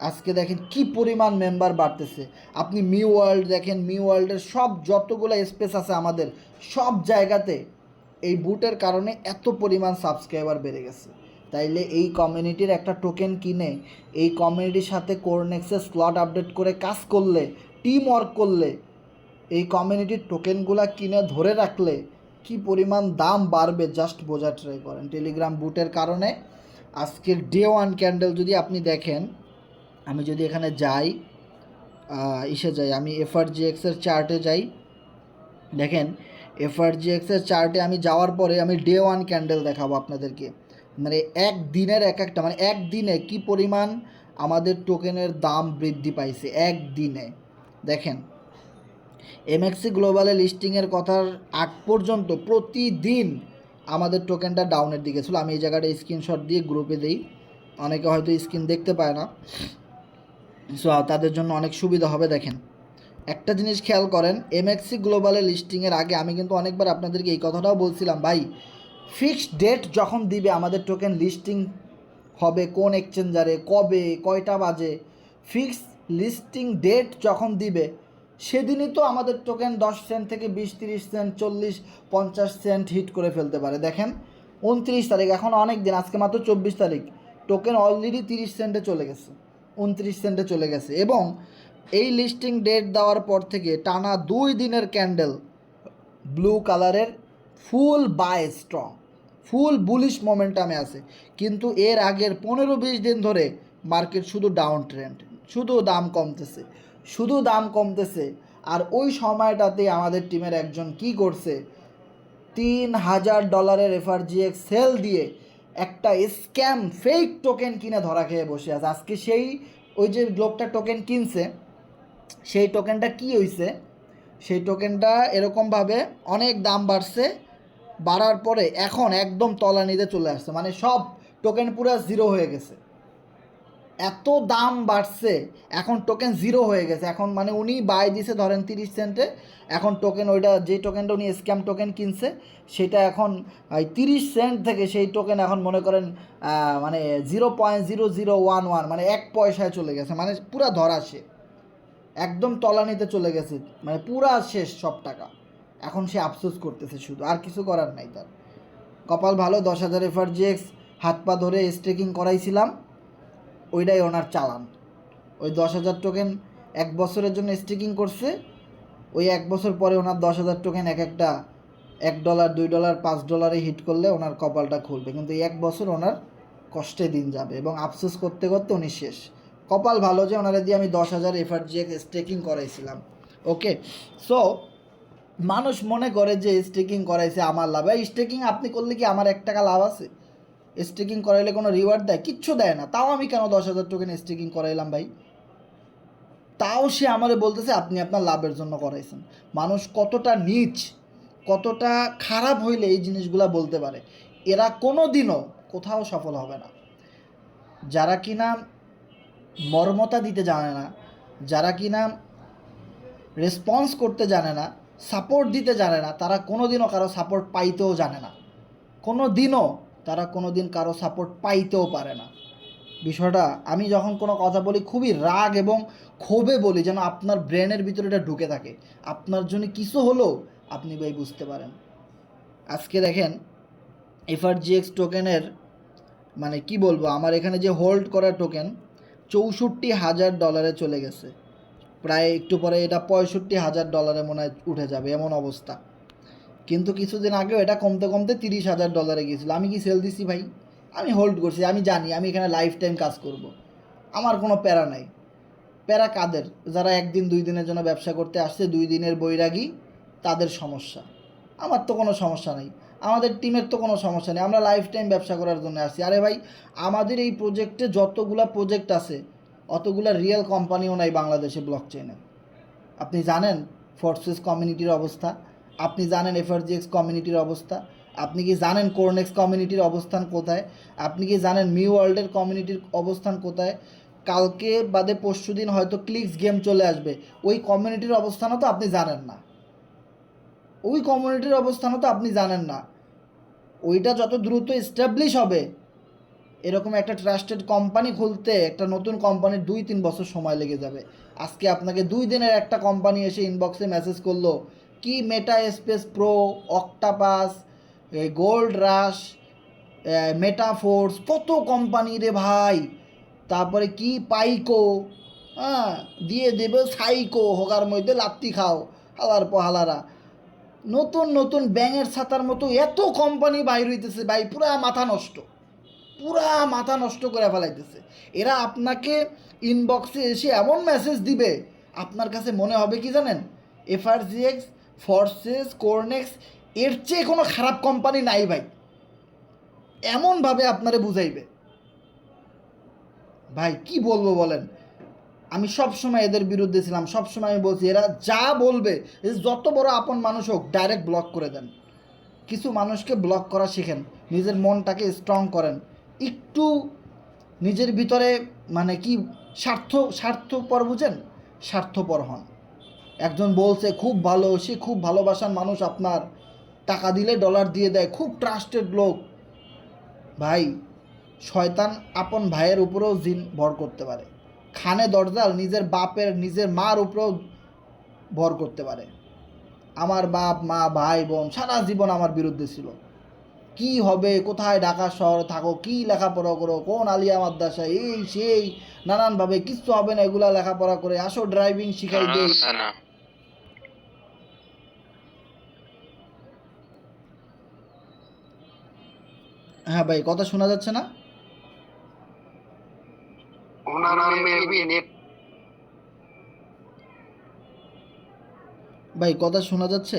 আজকে দেখেন কি পরিমাণ মেম্বার বাড়তেছে। আপনি মি ওয়ার্ল্ড দেখেন, মি ওয়ার্ল্ডের সব যতগুলো স্পেস আছে আমাদের, সব জায়গাতে এই বুটের কারণে এত পরিমাণ সাবস্ক্রাইবার বেড়ে গেছে। তাইলে এই কমিউনিটির একটা টোকেন কিনে, এই কমিউনিটির সাথে কোরনেক্সের স্লট আপডেট করে কাজ করলে, টিম ওয়ার্ক করলে, এই কমিউনিটির টোকেনগুলো কিনে ধরে রাখলে কি পরিমাণ দাম বাড়বে জাস্ট বোঝা ট্রাই করেন। টেলিগ্রাম বুটের কারণে আজকের ডে ওয়ান ক্যান্ডেল যদি আপনি দেখেন, আমি যদি এখানে যাই, যাই আমি এফআরজিএক্সের চার্টে যাই, দেখেন এফআরজিএক্সের চার্টে আমি যাওয়ার পরে আমি ডে ওয়ান ক্যান্ডেল দেখাবো আপনাদেরকে। মানে একদিনের এক একটা, মানে একদিনে কি পরিমাণ আমাদের টোকেনের দাম বৃদ্ধি পাইছে একদিনে। দেখেন এমএক্সি গ্লোবালে লিস্টিংয়ের কথার আগ পর্যন্ত প্রতিদিন আমাদের টোকেনটা ডাউনের দিকে ছিল। আমি এই জায়গাটা স্ক্রিনশট দিয়ে গ্রুপে দিই, অনেকে হয়তো স্ক্রিন দেখতে পায় না, সো তাদের জন্য অনেক সুবিধা হবে। দেখেন একটা জিনিস খেয়াল করেন, এমএক্সি গ্লোবালে লিস্টিংয়ের আগে আমি কিন্তু অনেকবার আপনাদেরকে এই কথাটাও বলছিলাম, ভাই ফিক্সড ডেট যখন দিবে আমাদের টোকেন লিস্টিং হবে কোন এক্সচেঞ্জারে, কবে, কয়টা বাজে, ফিক্সড লিস্টিং ডেট যখন দিবে সেদিনই তো আমাদের টোকেন 10 সেন্ট থেকে 20-30 সেন্ট 40-50 সেন্ট হিট করে ফেলতে পারে। দেখেন 29 তারিখ, এখন অনেক দিন, আজকে মাত্র 24 তারিখ, টোকেন অলরেডি 30 সেন্টে চলে গেছে, 29 সেন্টে চলে গেছে। এবং এই লিস্টিং ডেট দেওয়ার পর থেকে টানা 2 দিনের ক্যান্ডেল ব্লু কালারের ফুল বাই স্ট্রং, ফুল বুলিশ মোমেন্টামে আছে। কিন্তু এর আগের 15-20 দিন ধরে মার্কেট শুধু ডাউন ট্রেন্ড, শুধু দাম কমতেছে, শুধু দাম কমতেছে। আর ওই সময়টাতে আমাদের টিমের একজন কি করছে, $3000 এফআরজিএক্স সেল দিয়ে একটা স্ক্যাম ফেক টোকেন কিনে ধরা খেয়ে বসে আছে। আজকে সেই ওই যে লোকটা টোকেন কিনছে, সেই টোকেনটা কি হয়েছে, সেই টোকেনটা এরকমভাবে অনেক দাম বাড়ছে, বাড়ার পরে এখন একদম তলানিতে চলে আসছে, মানে সব টোকেন পুরো জিরো হয়ে গেছে। এত দাম বাড়ছে, এখন টোকেন জিরো হয়ে গেছে। এখন মানে উনি বাই দিছে ধরেন 30 সেন্টে, এখন টোকেন ওইটা যে টোকেনটা উনি স্ক্যাম টোকেন কিনছে সেটা এখন 30 সেন্ট থেকে সেই টোকেন এখন মনে করেন মানে 0.0011, মানে 1 পয়সায় চলে গেছে, মানে পুরা ধরা সে একদম তলানিতে চলে গেছে, মানে পুরা শেষ সব টাকা। এখন সে আফসোস করতেছে, শুধু আর কিছু করার নাই তার। কপাল ভালো, 10,000 এফআরজিএক্স হাত পা ধরে স্টেকিং করাইছিলাম, ওইটাই ওনার চালান। ওই 10,000 টোকেন 1 বছরের জন্য স্টেকিং করছে, ওই 1 বছর পরে ওনার 10,000 টোকেন এক একটা $1, $2, $5 হিট করলে ওনার কপালটা খুলবে। কিন্তু এই 1 বছর ওনার কষ্টে দিন যাবে এবং আফসোস করতে করতে উনি শেষ। কপাল ভালো যে ওনারা দিয়ে আমি 10,000 এফআরজিএক্স স্টেকিং করাইছিলাম। ওকে, সো মানুষ মনে করে যে স্টেকিং করাইছে আমার লাভ। এই স্টেকিং আপনি করলে কি আমার 1 টাকা লাভ আছে? স্টেকিং করাইলে কোনো রিওয়ার্ড দেয়? কিচ্ছু দেয় না। তাও আমি কেন 10,000 টোকেন স্টেকিং করাইলাম ভাই? তাও সে আমারে বলতেছে আপনি আপনার লাভের জন্য করাইছেন। মানুষ কতটা নীচ, কতটা খারাপ হইলে এই জিনিসগুলো বলতে পারে। এরা কোনো দিনও কোথাও সফল হবে না। যারা কিনা মর্মতা দিতে জানে না, যারা কিনা রেসপন্স করতে জানে না, সাপোর্ট দিতে জানে না, তারা কোনো দিনও কারো সাপোর্ট পাইতেও জানে না। কোনো দিনও তারা কোনো দিন কারো সাপোর্ট পাইতেও পারে না। বিষয়টা আমি যখন কোনো কথা বলি খুবই রাগ এবং ক্ষোভে বলি, যেন আপনার ব্রেনের ভিতরে এটা ঢুকে থাকে, আপনার জন্য কিছু হলেও আপনি ভাই বুঝতে পারেন। আজকে দেখেন এফআরজিএক্স টোকেনের মানে কি বলবো, আমার এখানে যে হোল্ড করা টোকেন $64,000 চলে গেছে, প্রায় একটু পরে এটা $65,000 মনে হয় উঠে যাবে এমন অবস্থা। কিন্তু কিছুদিন আগেও এটা কমতে কমতে $30,000 গিয়েছিলো। আমি কি সেল দিছি ভাই? আমি হোল্ড করছি, আমি জানি আমি এখানে লাইফ টাইম কাজ করব, আমার কোনো প্যারা নাই। প্যারা কাদের? যারা 1 দিন 2 দিনের জন্য ব্যবসা করতে আসছে, 2 দিনের বৈরাগী, তাদের সমস্যা। আমার তো কোনো সমস্যা নেই, আমাদের টিমের তো কোনো সমস্যা নেই, আমরা লাইফ টাইম ব্যবসা করার জন্য আসছি। আরে ভাই, আমাদের এই প্রজেক্টে যতগুলা প্রজেক্ট আছে অতগুলা রিয়েল কোম্পানিও নাই বাংলাদেশে ব্লক চেইনে। আপনি জানেন ফোর্সেস কমিউনিটির অবস্থা, আপনি জানেন এফআরজিএক্স কমিউনিটির অবস্থা, আপনি কি জানেন কোরনেক্স কমিউনিটির অবস্থান কোথায়, আপনি কি জানেন মি ওয়ার্ল্ডের কমিউনিটির অবস্থান কোথায়? কালকে বাদে পরশু দিন হয়তো ক্লিক্স গেম চলে আসবে, ওই কমিউনিটির অবস্থানও তো আপনি জানেন না, ওই কমিউনিটির অবস্থানও তো আপনি জানেন না। ওইটা যত দ্রুত এস্টাবলিশ হবে, এরকম একটা ট্রাস্টেড কোম্পানি খুলতে একটা নতুন কোম্পানির 2-3 বছর সময় লেগে যাবে। আজকে আপনাকে 2 দিনের একটা কোম্পানি এসে ইনবক্সে মেসেজ করলো কি মেটা স্পেস প্রো, অক্টাপাস, গোল্ড রাশ, মেটাফোর্স, কত কোম্পানি রে ভাই, তারপরে কি পাইকো, হ্যাঁ দিয়ে দেবে সাইকো, হোগার মধ্যে লাত্তি খাও হালার পহালারা। নতুন নতুন ব্যাঙের ছাতার মতো এত কোম্পানি বাইর হইতেছে ভাই, পুরা মাথা নষ্ট, পুরা মাথা নষ্ট করে ফেলাইতেছে। এরা আপনাকে ইনবক্সে এসে এমন মেসেজ দিবে, আপনার কাছে মনে হবে কি জানেন, এফআরজিএক্স, ফোর্সেস, কোরনেক্স এর চেয়ে কোনো খারাপ কোম্পানি নাই ভাই, এমনভাবে আপনারে বুঝাইবে। ভাই কি বলবো বলেন, আমি সব সময় এদের বিরুদ্ধে ছিলাম, সব সময় আমি বলছি এরা যা বলবে, যত বড় আপন মানুষ হোক ডাইরেক্ট ব্লক করে দেন। কিছু মানুষকে ব্লক করা শিখেন, নিজের মনটাকে স্ট্রং করেন, একটু নিজের ভিতরে মানে কি স্বার্থপর বুঝেন, স্বার্থপর হন। একজন বলছে খুব ভালো, সে খুব ভালোবাসার মানুষ, আপনার টাকা দিলে ডলার দিয়ে দেয়, খুব ট্রাস্টেড লোক। ভাই শয়তান আপন ভাইয়ের উপরেও জিন ভর করতে পারে, খানে দরজাল নিজের বাপের নিজের মার উপরেও ভর করতে পারে। আমার বাপ মা ভাই বোন সারা জীবন আমার বিরুদ্ধে ছিল, কি হবে, কোথায়, ঢাকা শহরে থাকো, কি লেখাপড়া করো, কোন আলিয়া মাদ্রাসা, এই সেই নানানভাবে, কিচ্ছু হবে না এগুলা লেখাপড়া করে, আসো ড্রাইভিং শিখাই দেই। না হ্যাঁ ভাই কথা শোনা যাচ্ছে না? ওনার মেবি নেট ভাই কথা শোনা যাচ্ছে?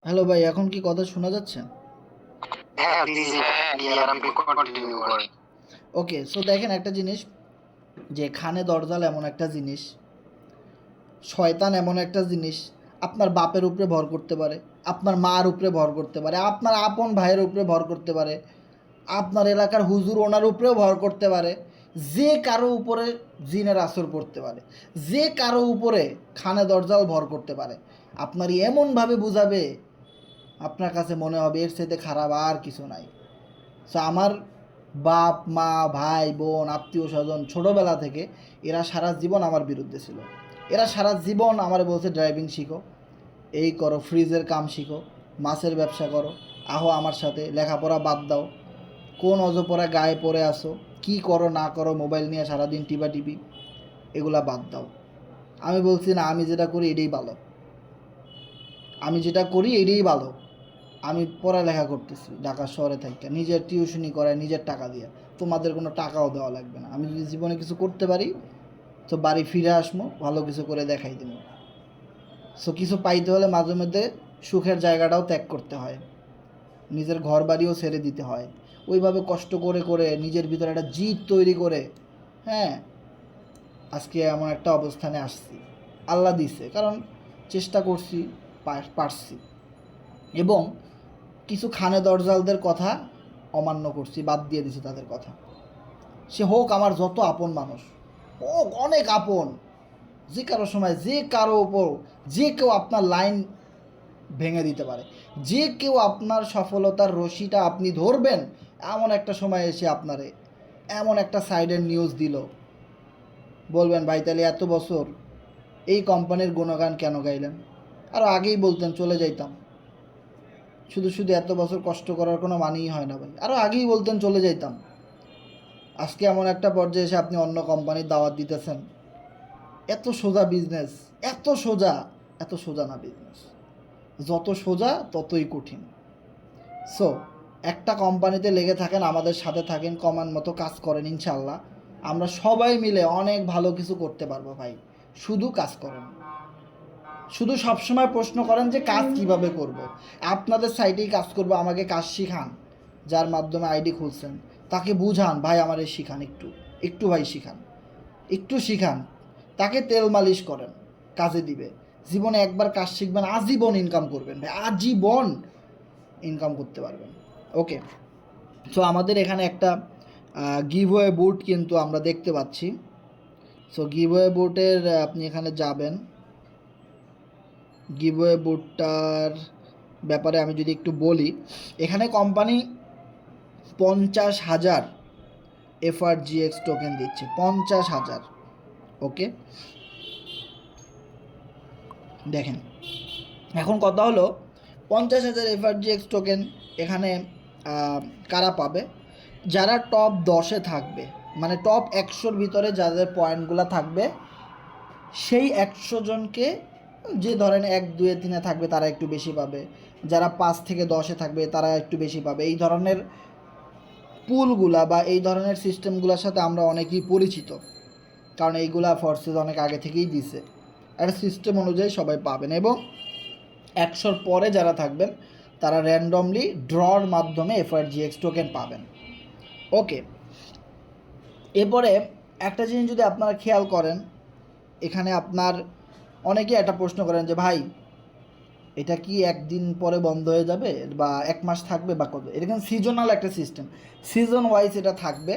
হ্যালো ভাই, এখন কি কথা শোনা যাচ্ছে? হ্যাঁ প্লিজ ক্লিয়ার, আপনি কন্টিনিউ করেন। ওকে, সো দেখেন একটা জিনিস, যে খানে দরজাল এমন একটা জিনিস, শয়তান এমন একটা জিনিস, আপনার বাপের উপরে ভর করতে পারে, আপনার মার উপরে ভর করতে পারে, আপনার আপন ভাইয়ের উপরে ভর করতে পারে, আপনার এলাকার হুজুর ওনার উপরেও ভর করতে পারে, যে কারো উপরে জিনের আসর পড়তে পারে, যে কারো উপরে খানে দরজাল ভর করতে পারে। আপনার এমনভাবে বুঝাবে, আপনার কাছে মনে হবে এর সাথে খারাপ আর কিছু নাই। সো আমার বাপ মা ভাই বোন আত্মীয় স্বজন ছোটোবেলা থেকে এরা সারা জীবন আমার বিরুদ্ধে ছিল। এরা সারা জীবন আমার বলছে ড্রাইভিং শিখো, এই করো, ফ্রিজের কাম শিখো, মাছের ব্যবসা করো, আহো আমার সাথে, লেখাপড়া বাদ দাও, কোন অজপরা গায়ে পড়ে আসো, কি করো না করো, মোবাইল নিয়ে সারাদিন টিপি, এগুলা বাদ দাও। আমি বলছি না, আমি যেটা করি এটাই ভালো, আমি যেটা করি এটাই ভালো। আমি পড়ালেখা করতেছি ঢাকা শহরে থাকি, নিজের টিউশনি করে নিজের টাকা দিয়ে, তোমাদের কোনো টাকাও দেওয়া লাগবে না। আমি যদি জীবনে কিছু করতে পারি তো বাড়ি ফিরে আসবো, ভালো কিছু করে দেখাই দেবো। সো কিছু পাইতে হলে মাঝে মধ্যে সুখের জায়গাটাও ত্যাগ করতে হয়, নিজের ঘর বাড়িও ছেড়ে দিতে হয়। ওইভাবে কষ্ট করে করে নিজের ভিতরে একটা জিদ তৈরি করে, হ্যাঁ, আজকে এমন একটা অবস্থানে আসছি, আল্লাহ দিছে, কারণ চেষ্টা করছি, পারছি। এবং কিছু খানে দরজালদের কথা অমান্য করছি, বাদ দিয়ে দিছি তাদের কথা। সে হোক আমার যত আপন মানুষ, হোক অনেক আপন, যে কারো সময় যে কারো ওপর যে কেউ আপনার লাইন ভেঙে দিতে পারে, যে কেউ আপনার সফলতার রশিটা আপনি ধরবেন, এমন একটা সময় এসে আপনারে এমন একটা সাইডের নিউজ দিল, বলবেন ভাই তাহলে এত বছর এই কোম্পানির গুণগান কেন গাইলেন, আরও আগেই বলতেন চলে যাইতাম। শুধু শুধু এত বছর কষ্ট করার কোনো মানেই হয় না ভাই, আরও আগেই বলতেন চলে যাইতাম। আজকে এমন একটা পর্যায়ে এসে আপনি অন্য কোম্পানির দাওয়াত দিতেছেন। এত সোজা বিজনেস, এত সোজা, এত সোজা না বিজনেস, যত সোজা ততই কঠিন। সো একটা কোম্পানিতে লেগে থাকেন, আমাদের সাথে থাকেন, কমান মতো কাজ করেন, ইনশাল্লাহ আমরা সবাই মিলে অনেক ভালো কিছু করতে পারবো ভাই। শুধু কাজ করেন, শুধু সবসময় প্রশ্ন করেন যে কাজ কিভাবে করব। আপনাদের সাইটেই কাজ করব, আমাকে কাজ শিখান, যার মাধ্যমে আইডি খুলছেন তাকে বুঝান ভাই আমার এই শিখান, একটু একটু ভাই শিখান, একটু শিখান, তাকে তেল মালিশ করেন, কাজে দিবে। জীবনে একবার কাজ শিখবেন, আজীবন ইনকাম করবেন ভাই, আজীবন ইনকাম করতে পারবেন। ওকে, সো আমাদের এখানে একটা গিভওয়ে বুট কিন্তু আমরা দেখতে পাচ্ছি। সো গিভওয়ে বুটের আপনি এখানে যাবেন, গিভওয়ে বুটটার ব্যাপারে আমি যদি একটু বলি, এখানে কোম্পানি 50,000 এফআরজিএক্স টোকেন দিচ্ছে, 50,000। ওকে, দেখেন এখন কথা হলো 50,000 এফআরজিএক্স টোকেন এখানে কারা পাবে? যারা টপ 10-এ থাকবে, মানে টপ 100-র ভিতরে যাদের পয়েন্টগুলো থাকবে, সেই 100 জনকে, যে ধরেন 1 2 3 থাকবে তারা একটু বেশি পাবে, যারা 5 থেকে 10-এ থাকবে তারা একটু বেশি পাবে। এই ধরনের পুলগুলা বা এই ধরনের সিস্টেমগুলোর সাথে আমরা অনেকেই পরিচিত, কারণ এইগুলা ফোর্সেস অনেক আগে থেকেই দিছে। একটা সিস্টেম অনুযায়ী সবাই পাবেন, এবং 100-র পরে যারা থাকবেন তারা র্যান্ডমলি ড্রর মাধ্যমে FRGX টোকেন পাবেন। ওকে, এরপরে একটা জিনিস যদি আপনারা খেয়াল করেন, এখানে আপনার অনেকেই একটা প্রশ্ন করেন যে ভাই এটা কি একদিন পরে বন্ধ হয়ে যাবে বা 1 মাস থাকবে বা কত? এটা কিন্তু সিজনাল একটা সিস্টেম, সিজন ওয়াইজ এটা থাকবে,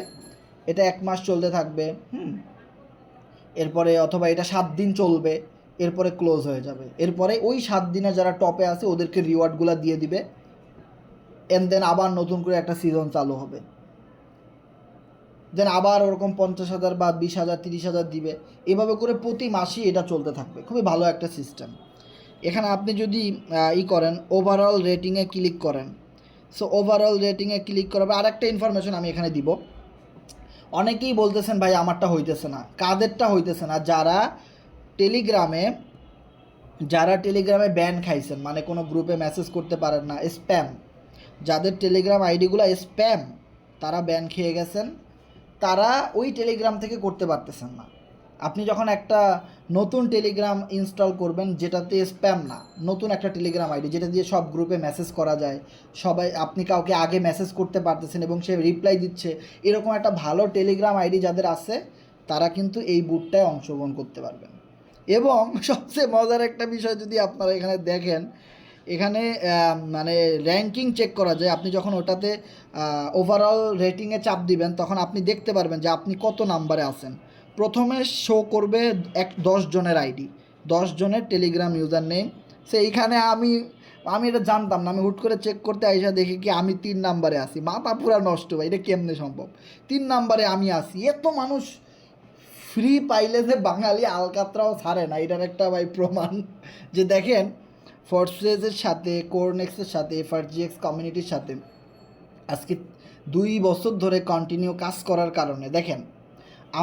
এটা 1 মাস চলতে থাকবে, এরপরে অথবা এটা 7 দিন চলবে, এরপরে ক্লোজ হয়ে যাবে। এরপরে ওই 7 দিনে যারা টপে আছে ওদেরকে রিওয়ার্ডগুলো দিয়ে দিবে, এন্ড দেন আবার নতুন করে একটা সিজন চালু হবে, দেন আবার ওরকম 50,000 বা 20,000 30,000 দিবে। এভাবে করে প্রতি মাসেই এটা চলতে থাকবে, খুবই ভালো একটা সিস্টেম। এখানে আপনি যদি করেন, ওভারঅল রেটিংয়ে ক্লিক করেন, সো ওভারঅল রেটিংয়ে ক্লিক করার পর আরেকটা ইনফরমেশন আমি এখানে দিব। অনেকেই বলতেছেন ভাই আমারটা হইতেছে না, কাদেরটা হইতেছে না? যারা টেলিগ্রামে ব্যান খাইছেন, মানে কোনো গ্রুপে মেসেজ করতে পারেন না, স্প্যাম, যাদের টেলিগ্রাম আইডিগুলো স্প্যাম, তারা ব্যান খেয়ে গেছেন, তারা ওই টেলিগ্রাম থেকে করতে পারতেছেন না। আপনি যখন একটা নতুন টেলিগ্রাম ইনস্টল করবেন যেটাতে স্প্যাম না, নতুন একটা টেলিগ্রাম আইডি যেটা দিয়ে সব গ্রুপে মেসেজ করা যায়, সবাই, আপনি কাউকে আগে মেসেজ করতে পারতেছেন এবং সে রিপ্লাই দিচ্ছে, এরকম একটা ভালো টেলিগ্রাম আইডি যাদের আছে তারা কিন্তু এই বুটটায় অংশগ্রহণ করতে পারবেন। এবং সবচেয়ে মজার একটা বিষয় যদি আপনারা এখানে দেখেন, এখানে মানে র্যাঙ্কিং চেক করা যায়। আপনি যখন ওটাতে ওভারঅল রেটিংয়ে চাপ দিবেন তখন আপনি দেখতে পারবেন যে আপনি কত নাম্বারে আছেন। প্রথমে শো করবে 10 জনের আইডি, 10 জনের টেলিগ্রাম ইউজার নেম। এইখানে আমি এটা জানতাম না, আমি হুট করে চেক করতে আইসা দেখি কি আমি 3 নাম্বারে আছি। মাথা পুরা নষ্ট ভাই, এটা কেমনে সম্ভব? 3 নাম্বারে আমি আছি। এত মানুষ ফ্রি পাইলে যে বাঙালি আলকাতরাও ছাড়ে না, এটার একটা ভাই প্রমাণ। যে দেখেন, ফোর্সেসের সাথে, কোরনেক্সের সাথে, FRGX কমিউনিটির সাথে আজকে 2 বছর ধরে কন্টিনিউ কাজ করার কারণে দেখেন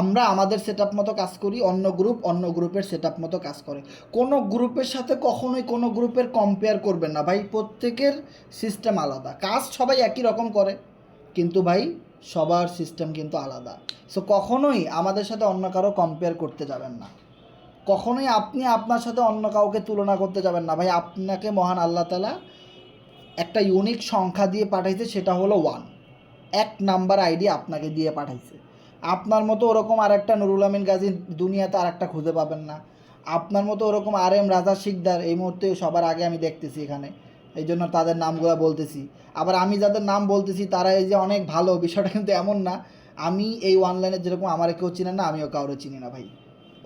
আমরা আমাদের সেটআপ মতো কাজ করি, অন্য গ্রুপের সেটআপ মতো কাজ করে। কোনো গ্রুপের সাথে কখনোই কোনো গ্রুপের কম্পেয়ার করবেন না ভাই, প্রত্যেকের সিস্টেম আলাদা। কাজ সবাই একই রকম করে, কিন্তু ভাই সবার সিস্টেম কিন্তু আলাদা। সো কখনোই আমাদের সাথে অন্য কারো কম্পেয়ার করতে যাবেন না, কখনোই আপনি আপনার সাথে অন্য কাউকে তুলনা করতে যাবেন না। ভাই আপনাকে মহান আল্লাহ তাআলা একটা ইউনিক সংখ্যা দিয়ে পাঠাইছে, সেটা হলো 1, 1 নাম্বার আইডি আপনাকে দিয়ে পাঠাইছে। আপনার মতো ওরকম আরেকটা নুরুল আমিন গাজী দুনিয়াতে আরেকটা খুঁজে পাবেন না। আপনার মতো ওরকম RM রাজা শিকদার এই মুহূর্তে সবার আগে আমি দেখতেছি এখানে, এই জন্য তাদের নামগুলো বলতেছি। আবার আমি যাদের নাম বলতেছি তারা এই যে অনেক ভালো, বিষয়টা কিন্তু এমন না। আমি এই অনলাইনে যেরকম আমার কেউ চিনে না, আমিও কাউরে চিনি না ভাই।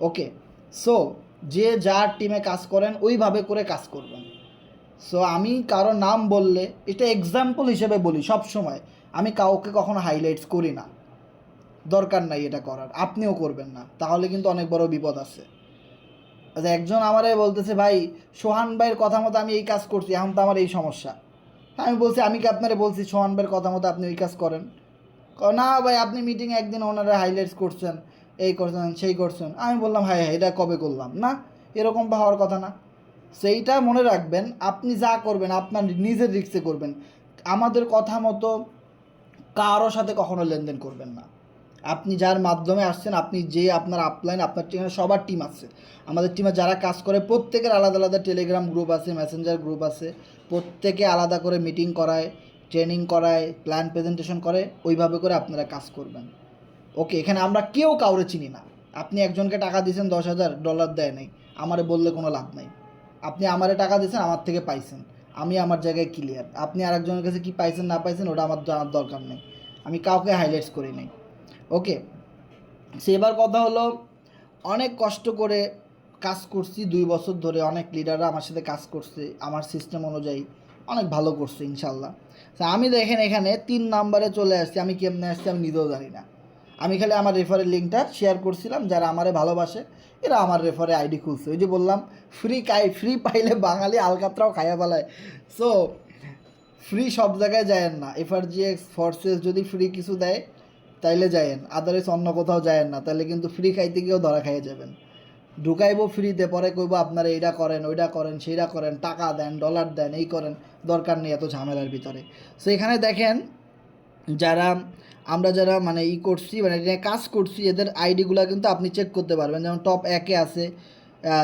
ওকে, সো যে যার টিমে কাজ করেন ওইভাবে করে কাজ করবেন। সো আমি কারো নাম বললে এটা এক্সাম্পল হিসেবে বলি সব সময়, আমি কাউকে কখনো হাইলাইটস করি না, দরকার নাই এটা করার, আপনিও করবেন না, তাহলে কিন্তু অনেক বড় বিপদ আছে। আচ্ছা, একজন আমারে বলতেছে ভাই সোহান ভাইয়ের কথা মতো আমি এই কাজ করছি, এখন তো আমার এই সমস্যা। আমি বলছি আমি কি আপনারে বলছি সোহান ভাইয়ের কথা মতো আপনি ওই কাজ করেন? না ভাই আপনি মিটিংয়ে একদিন ওনারা হাইলাইটস করছেন, এই করছেন সেই করছেন। আমি বললাম হ্যাঁ হ্যাঁ এটা কবে করলাম? না, এরকম হওয়ার কথা না। সেইটা মনে রাখবেন, আপনি যা করবেন আপনার নিজের রিস্কে করবেন, আমাদের কথা মতো কারোর সাথে কখনো লেনদেন করবেন না। আপনি যার মাধ্যমে আসছেন, আপনি যে আপনার আপলাইন, আপনার টিমে সবার টিম আছে, আমাদের টিমে যারা কাজ করে প্রত্যেকের আলাদা আলাদা টেলিগ্রাম গ্রুপ আছে, মেসেঞ্জার গ্রুপ আছে, প্রত্যেকে আলাদা করে মিটিং করায়, ট্রেনিং করায়, প্ল্যান প্রেজেন্টেশন করে, ওইভাবে করে আপনারা কাজ করবেন। ওকে, এখানে আমরা কেউ কাউরে চিনি না। আপনি একজনকে টাকা দিয়েছেন, $10,000 দেয় নাই, আমারে বললে কোনো লাভ নাই। আপনি আমারে টাকা দিয়েছেন, আমার থেকে পাইছেন, আমি আমার জায়গায় ক্লিয়ার। আপনি আরেকজনের কাছে কি পাইছেন না পাইছেন ওটা আমার জানার দরকার নেই, আমি কাউকে হাইলাইটস করি নাই। ওকে, সেবার কথা হলো, অনেক কষ্ট করে কাজ করছি 2 বছর ধরে, অনেক লিডাররা আমার সাথে কাজ করছে, আমার সিস্টেম অনুযায়ী অনেক ভালো করছে ইনশাল্লাহ। আমি দেখেন এখানে 3 নাম্বারে চলে আসছি, আমি কেমনে আসছি আমি নিজেও জানি না। আমি খালি আমার রেফারের লিঙ্কটা শেয়ার করছিলাম, যারা আমারে ভালোবাসে এরা আমার রেফারে আইডি খুলছে। ওই যে বললাম ফ্রি পাইলে বাঙালি আলকাতরাও খাইয়া ফেলায়। সো ফ্রি সব জায়গায় যায়েন না, FRGX ফোর্সেস যদি ফ্রি কিছু দেয় তাইলে যায়েন, আদারওয়াইজ অন্য কোথাও যায়েন না, তাহলে কিন্তু ফ্রি খাইতে গিয়েও ধরা খাইয়ে যাবেন। ঢুকাইবো ফ্রিতে, পরে কইবো আপনারা এইটা করেন ওইটা করেন সেইটা করেন, টাকা দেন, ডলার দেন, এই করেন, দরকার নেই এত ঝামেলার ভিতরে। সো এখানে দেখেন যারা আমরা যারা মানে করছি, মানে এটা নিয়ে কাজ করছি, এদের আইডিগুলো কিন্তু আপনি চেক করতে পারবেন। যেমন টপ 1-এ আছে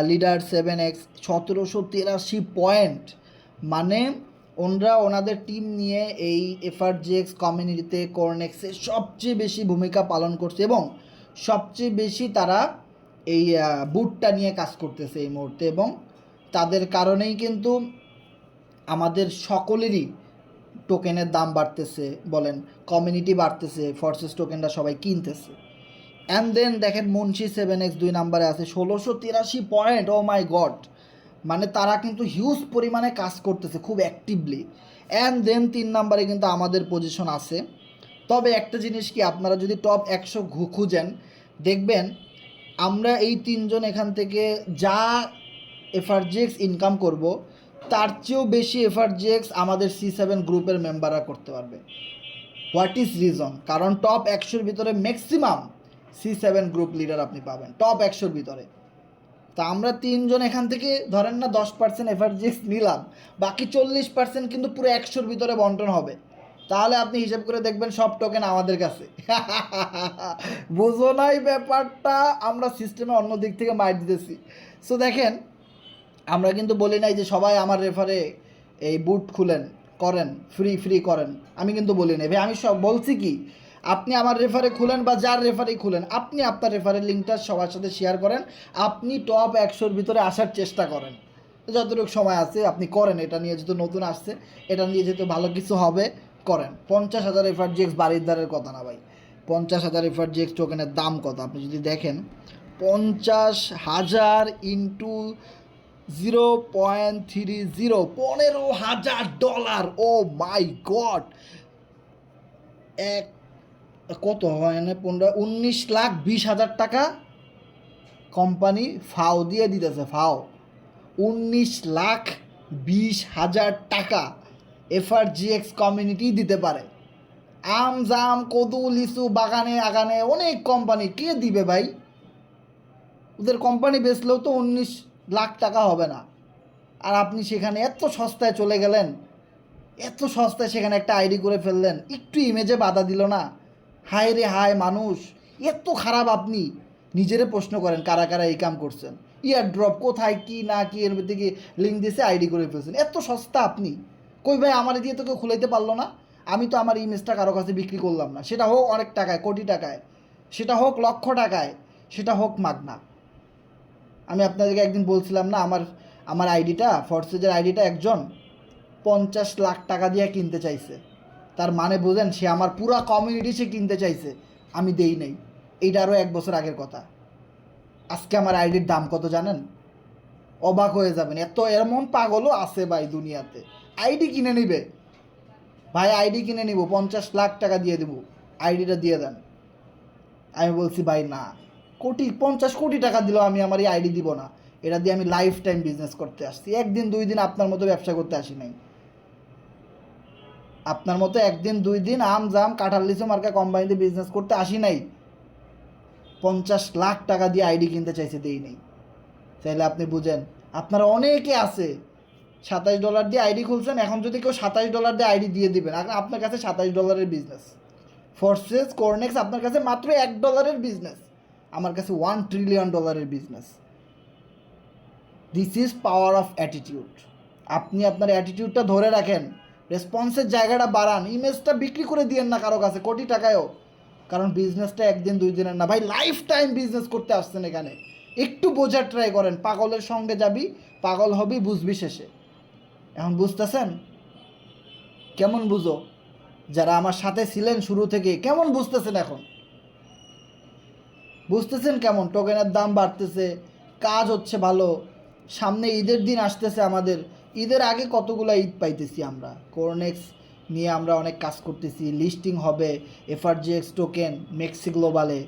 লিডার 7x 1783 পয়েন্ট, মানে ওনাদের টিম নিয়ে এই এফআরজিএক্স কমিউনিটিতে কোরনেক্সে সবচেয়ে বেশি ভূমিকা পালন করছে এবং সবচেয়ে বেশি তারা এই বুটটা নিয়ে কাজ করতেছে এই মুহূর্তে, এবং তাদের কারণেই কিন্তু আমাদের সকলেরই টোকেনের দাম বাড়তেছে, বলেন কমিউনিটি বাড়তেছে, ফর্সেস টোকেনটা সবাই কিনতেছে। অ্যান্ড দেন দেখেন মুন্সি 7x 2 নাম্বারে আছে 1683 পয়েন্ট। ও মাই গড, মানে তারা কিন্তু হিউজ পরিমাণে কাজ করতেছে খুব অ্যাক্টিভলি। অ্যান্ড দেন 3 নাম্বারে কিন্তু আমাদের পজিশন আছে। তবে একটা জিনিস কি, আপনারা যদি টপ 100 খুঁজেন দেখবেন আমরা এই 3 জন এখান থেকে যা এফআরজিএক্স ইনকাম করব তার চেয়েও বেশি এফআরজিএক্স আমাদের C7 গ্রুপের মেম্বাররা করতে পারবে। What is reason? কারণ টপ 100-র ভিতরে ম্যাক্সিমাম C7 গ্রুপ লিডার আপনি পাবেন টপ 100-র ভিতরে। তা আমরা 3 জন এখান থেকে ধরেন না 10% এফআরজিএক্স নিলাম, বাকি 40% কিন্তু পুরো 100-র ভিতরে বন্টন হবে। তাহলে আপনি হিসাব করে দেখবেন সব টোকেন আমাদের কাছে। বুঝো নাই ব্যাপারটা? আমরা সিস্টেমে অন্য দিক থেকে মাইট দিতেছি। সো দেখেন আমরা কিন্তু বলি নাই যে সবাই আমার রেফারে এই বুট খুলেন করেন ফ্রি করেন, আমি কিন্তু বলি নাই ভাই। আমি সব বলছি কি, আপনি আমার রেফারে খুলেন বা যার রেফারেই খুলেন, আপনি আপনার রেফারের লিঙ্কটা সবার সাথে শেয়ার করেন, আপনি টপ 100-র ভিতরে আসার চেষ্টা করেন যতটুকু সময় আছে আপনি করেন। এটা নিয়ে যেহেতু নতুন আসছে, এটা নিয়ে যেহেতু ভালো কিছু হবে, করেন। 50,000 এফআরজিএক্স বাড়ির দ্বারের কথা না ভাই। 50,000 এফআরজিএক্স টোকেনের দাম কত আপনি যদি দেখেন, 50,000 ইন্টু 0.30, $15,000। ও মাই গড, এক কত হয় না 19,20,000 টাকা কোম্পানি ফাও দিয়ে দিতেছে। ফাও 19,20,000 টাকা এফআরজিএক্স কমিউনিটি দিতে পারে। আম জাম কদু লিচু বাগানে আগানে অনেক কোম্পানি কে দিবে ভাই? ওদের কোম্পানি বেচলেও তো 19,00,000 টাকা হবে না। আর আপনি সেখানে এত সস্তায় চলে গেলেন, এত সস্তায় সেখানে একটা আইডি করে ফেললেন, একটু ইমেজে বাধা দিল না? হায় রে হায়, মানুষ এত খারাপ। আপনি নিজেরে প্রশ্ন করেন কারা কারা এই কাম করছেন। ইয়ার ড্রপ কোথায় কি না কি এর মধ্যে কি লিঙ্ক দিয়েছে, আইডি করে ফেলছেন, এত সস্তা আপনি। কই ভাই আমার দিয়ে তো কেউ খুলাইতে পারলো না? আমি তো আমার ইমেজটা কারো কাছে বিক্রি করলাম না, সেটা হোক অনেক টাকায়, কোটি টাকায়, সেটা হোক লক্ষ টাকায়, সেটা হোক মাগনা। আমি আপনাদেরকে একদিন বলছিলাম না, আমার আইডিটা ফরসেজের আইডিটা একজন 50,00,000 টাকা দিয়ে কিনতে চাইছে। তার মানে বোঝেন, সে আমার পুরা কমিউনিটি সে কিনতে চাইছে, আমি দেই নাই। এইটা আরও 1 বছর আগের কথা। আজকে আমার আইডির দাম কত জানেন? অবাক হয়ে যাবেন, এমন পাগলও আছে ভাই দুনিয়াতে। আইডি কিনে নিবে ভাই, আইডি কিনে নিব, 50,00,000 টাকা দিয়ে দেবো, আইডিটা দিয়ে দেন। আমি বলছি ভাই না, 50 কোটি টাকা দিলেও আমি আমার এই আইডি দিব না। এটা দিয়ে আমি লাইফ টাইম বিজনেস করতে আসছি, 1 দিন 2 দিন আপনার মতো ব্যবসা করতে আসি নাই। আপনার মতো 1 দিন 2 দিন আম জাম কাঁঠাল লিচু মার্কা কোম্পানিতে বিজনেস করতে আসি নাই। 50,00,000 টাকা দিয়ে আইডি কিনতে চাইছে, দেই নেই। চাইলে আপনি বুঝেন, আপনারা অনেকে আছে $27 দিয়ে আইডি খুলছেন, এখন যদি কেউ $27 দিয়ে আইডি দিয়ে দিবেন, আপনার কাছে $27 বিজনেস। ফরসেস কোরনেক্স আপনার কাছে মাত্র $1 বিজনেস, আমার কাছে $1 trillion business. This is power of attitude. আপনি আপনার অ্যাটিটিউডটা ধরে রাখেন, রেসপন্সের জায়গাটা বাড়ান, ইমেজটা বিক্রি করে দিয়েন না কারো কাছে কোটি টাকায়ও। কারণ বিজনেসটা 1 দিন 2 দিনের না ভাই, লাইফ টাইম বিজনেস করতে আসছেন এখানে। একটু বোঝার ট্রাই করেন, পাগলের সঙ্গে যাবি পাগল হবি, বুঝবি শেষে। এখন বুঝতেছেন? কেমন বুঝো? যারা আমার সাথে ছিলেন শুরু থেকে, কেমন বুঝতেছেন এখন? বুঝতেছেন কেমন? টোকেনের দাম বাড়তেছে, কাজ হচ্ছে ভালো, সামনে ঈদের দিন আসতেছে আমাদের, ঈদের আগে কতগুলো ঈদ পাইতেছি আমরা। কোরনেক্স নিয়ে আমরা অনেক কাজ করতেছি, লিস্টিং হবে এফআরজিএক্স টোকেন মেক্সি গ্লোবালে,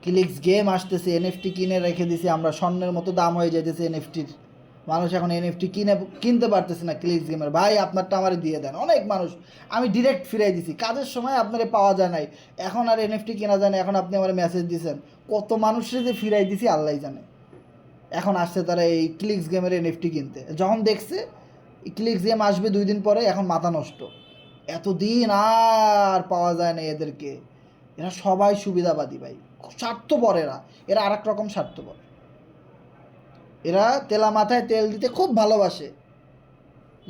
ক্লিক্স গেম আসতেছে, এনএফটি কিনে রেখে দিছি আমরা, স্বর্ণের মতো দাম হয়ে যাইতেছে এনএফটির। মানুষ এখন এনএফটি কিনতে পারতেছে না ক্লিক্স গেমের। ভাই আপনারটা আমারে দিয়ে দেন। অনেক মানুষ আমি ডিরেক্ট ফিরাই দিছি, কাজের সময় আপনারে পাওয়া যায় নাই, এখন আর এনএফটি কেনা যায় না, এখন আপনি আমার মেসেজ দিয়েছেন, কত মানুষের যে ফিরাই দিছি আল্লাহ জানে। এখন আসছে তারা এই ক্লিক্স গেমের এনএফটি কিনতে, যখন দেখছে ক্লিক্স গেম আসবে 2 দিন পরে, এখন মাথা নষ্ট, এতদিন আর পাওয়া যায় না এদেরকে। এরা সবাই সুবিধাবাদী ভাই, স্বার্থপর এরা, এরা আর এক রকম স্বার্থপর। এরা তেলা মাথায় তেল দিতে খুব ভালোবাসে,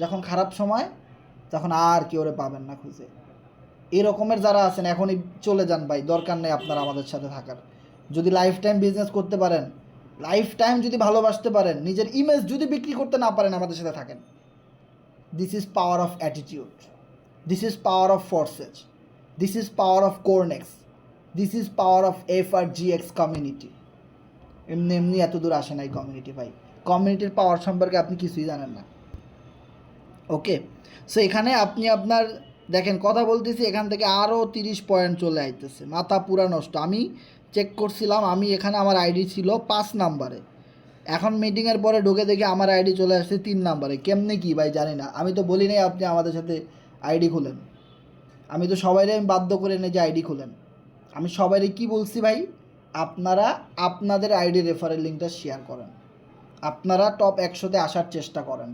যখন খারাপ সময় তখন আর কেউ ওরে পাবেন না খুঁজে। এই রকমের যারা আছেন এখনই চলে যান ভাই, দরকার নেই আপনার আমাদের সাথে থাকার। যদি লাইফ টাইম বিজনেস করতে পারেন, লাইফ টাইম যদি ভালোবাসতে পারেন, নিজের ইমেজ যদি বিক্রি করতে না পারেন, আমাদের সাথে থাকেন। This is power of attitude, this is power of Forces, this is power of Cornex, this is power of FRGX community. এমনি এমনি এত দূর আসে না এই কমিউনিটি ভাই, কমিউনিটির পাওয়ার সম্পর্কে আপনি কিছুই জানেন না। ওকে, সো এখানে আপনি আপনার দেখেন কথা বলতেছি, এখান থেকে আরও 30 পয়েন্ট চলে আইতেছে, মাথা পুরা নষ্ট। আমি চেক করছিলাম, আমি এখানে আমার আইডি ছিল 5 নাম্বারে, এখন মিটিংয়ের পরে ঢুকে দেখি আমার আইডি চলে আসছে 3 নাম্বারে। কেমনে কি ভাই জানি না, আমি তো বলি নাই আপনি আমাদের সাথে আইডি খুলেন, আমি তো সবাইরে আমি বাধ্য করে এনে যে আইডি খুলেন। আমি সবাইরে কি বলছি ভাই, আপনারা আপনাদের আইডি রেফারেল লিঙ্কটা শেয়ার করেন, আপনারা টপ 100-তে আসার চেষ্টা করেন,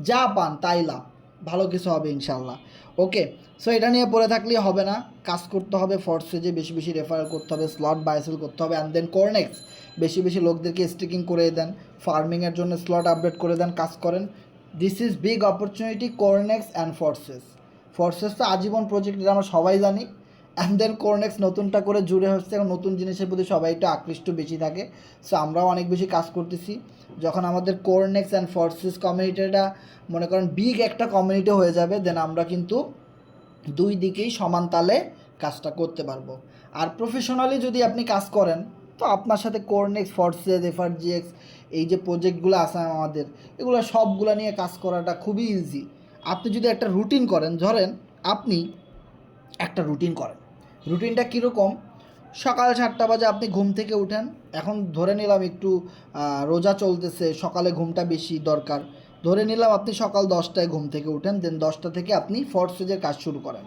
যা পান তাই লাভ, ভালো কিছু হবে ইনশাল্লাহ। ওকে, সো এটা নিয়ে পড়ে থাকলেই হবে না, কাজ করতে হবে, ফোর্সেজে বেশি বেশি রেফারেল করতে হবে, স্লট বাইসেল করতে হবে, অ্যান্ড দেন কোরনেক্স বেশি বেশি লোকদেরকে স্টিকিং করে দেন, ফার্মিংয়ের জন্য স্লট আপডেট করে দেন, কাজ করেন। This is big opportunity, Cornex and Forces. Forces তো আজীবন প্রজেক্ট, এটা আমরা সবাই জানি, অ্যান্ড দেন কোরনেক্স নতুনটা করে জুড়ে হচ্ছে, এবং নতুন জিনিসের প্রতি সবাই একটু আকৃষ্ট বেশি থাকে। সো আমরাও অনেক বেশি কাজ করতেছি। যখন আমাদের কোরনেক্স অ্যান্ড ফোর্সেস কমিউনিটিটা মনে করেন বিগ একটা কমিউনিটি হয়ে যাবে, দেন আমরা কিন্তু 2 দিকেই সমান তালে কাজটা করতে পারবো। আর প্রফেশনালি যদি আপনি কাজ করেন, তো আপনার সাথে কোরনেক্স, ফোর্সেস, FRGX এই যে প্রজেক্টগুলো আছে আমাদের, এগুলো সবগুলো নিয়ে কাজ করাটা খুবই ইজি। আপনি যদি একটা রুটিন করেন, ধরেন আপনি একটা রুটিন করেন, রুটিনটা কীরকম, সকাল 7টা বাজে আপনি ঘুম থেকে উঠেন, এখন ধরে নিলাম একটু রোজা চলতেছে, সকালে ঘুমটা বেশি দরকার, ধরে নিলাম আপনি সকাল 10টায় ঘুম থেকে উঠেন, দেন 10টা থেকে আপনি ফোর্সেজের কাজ শুরু করেন।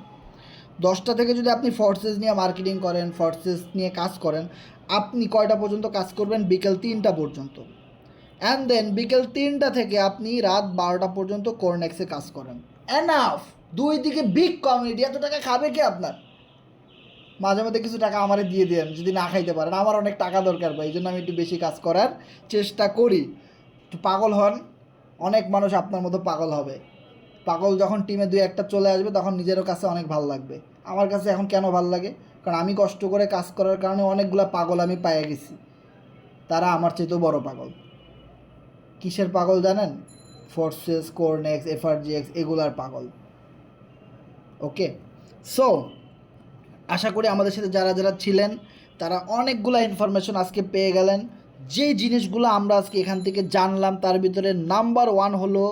10টা থেকে যদি আপনি ফোর্সেস নিয়ে মার্কেটিং করেন, ফোর্সেস নিয়ে কাজ করেন, আপনি কয়টা পর্যন্ত কাজ করবেন, বিকেল 3টা পর্যন্ত, অ্যান্ড দেন বিকেল 3টা থেকে আপনি রাত 12টা পর্যন্ত কোরনেক্সে কাজ করেন। এনাফ, 2 দিকে বিগ কমিউনিটি, এত টাকা খাবে কি আপনার? মাঝে মধ্যে কিছু টাকা আমারে দিয়ে দেন যদি না খাইতে পারেন, আমার অনেক টাকা দরকার ভাই, এই জন্য আমি একটু বেশি কাজ করার চেষ্টা করি। একটু পাগল হন, অনেক মানুষ আপনার মতো পাগল হবে। পাগল যখন টিমে 2-1টা চলে আসবে, তখন নিজেরও কাছে অনেক ভালো লাগবে। আমার কাছে এখন কেন ভালো লাগে, কারণ আমি কষ্ট করে কাজ করার কারণে অনেকগুলো পাগল আমি পাইয়ে গেছি, তারা আমার চেয়েতেও বড় পাগল। কিসের পাগল জানেন? ফোর্সেস, কোরনেক্স, FRGX এগুলার পাগল। ওকে, সো আশা করি আমাদের সাথে যারা যারা ছিলেন তারা অনেকগুলো ইনফরমেশন আজকে পেয়ে গেলেন। যে জিনিসগুলো আমরা আজকে এখান থেকে জানলাম, তার ভিতরে নাম্বার 1 হলো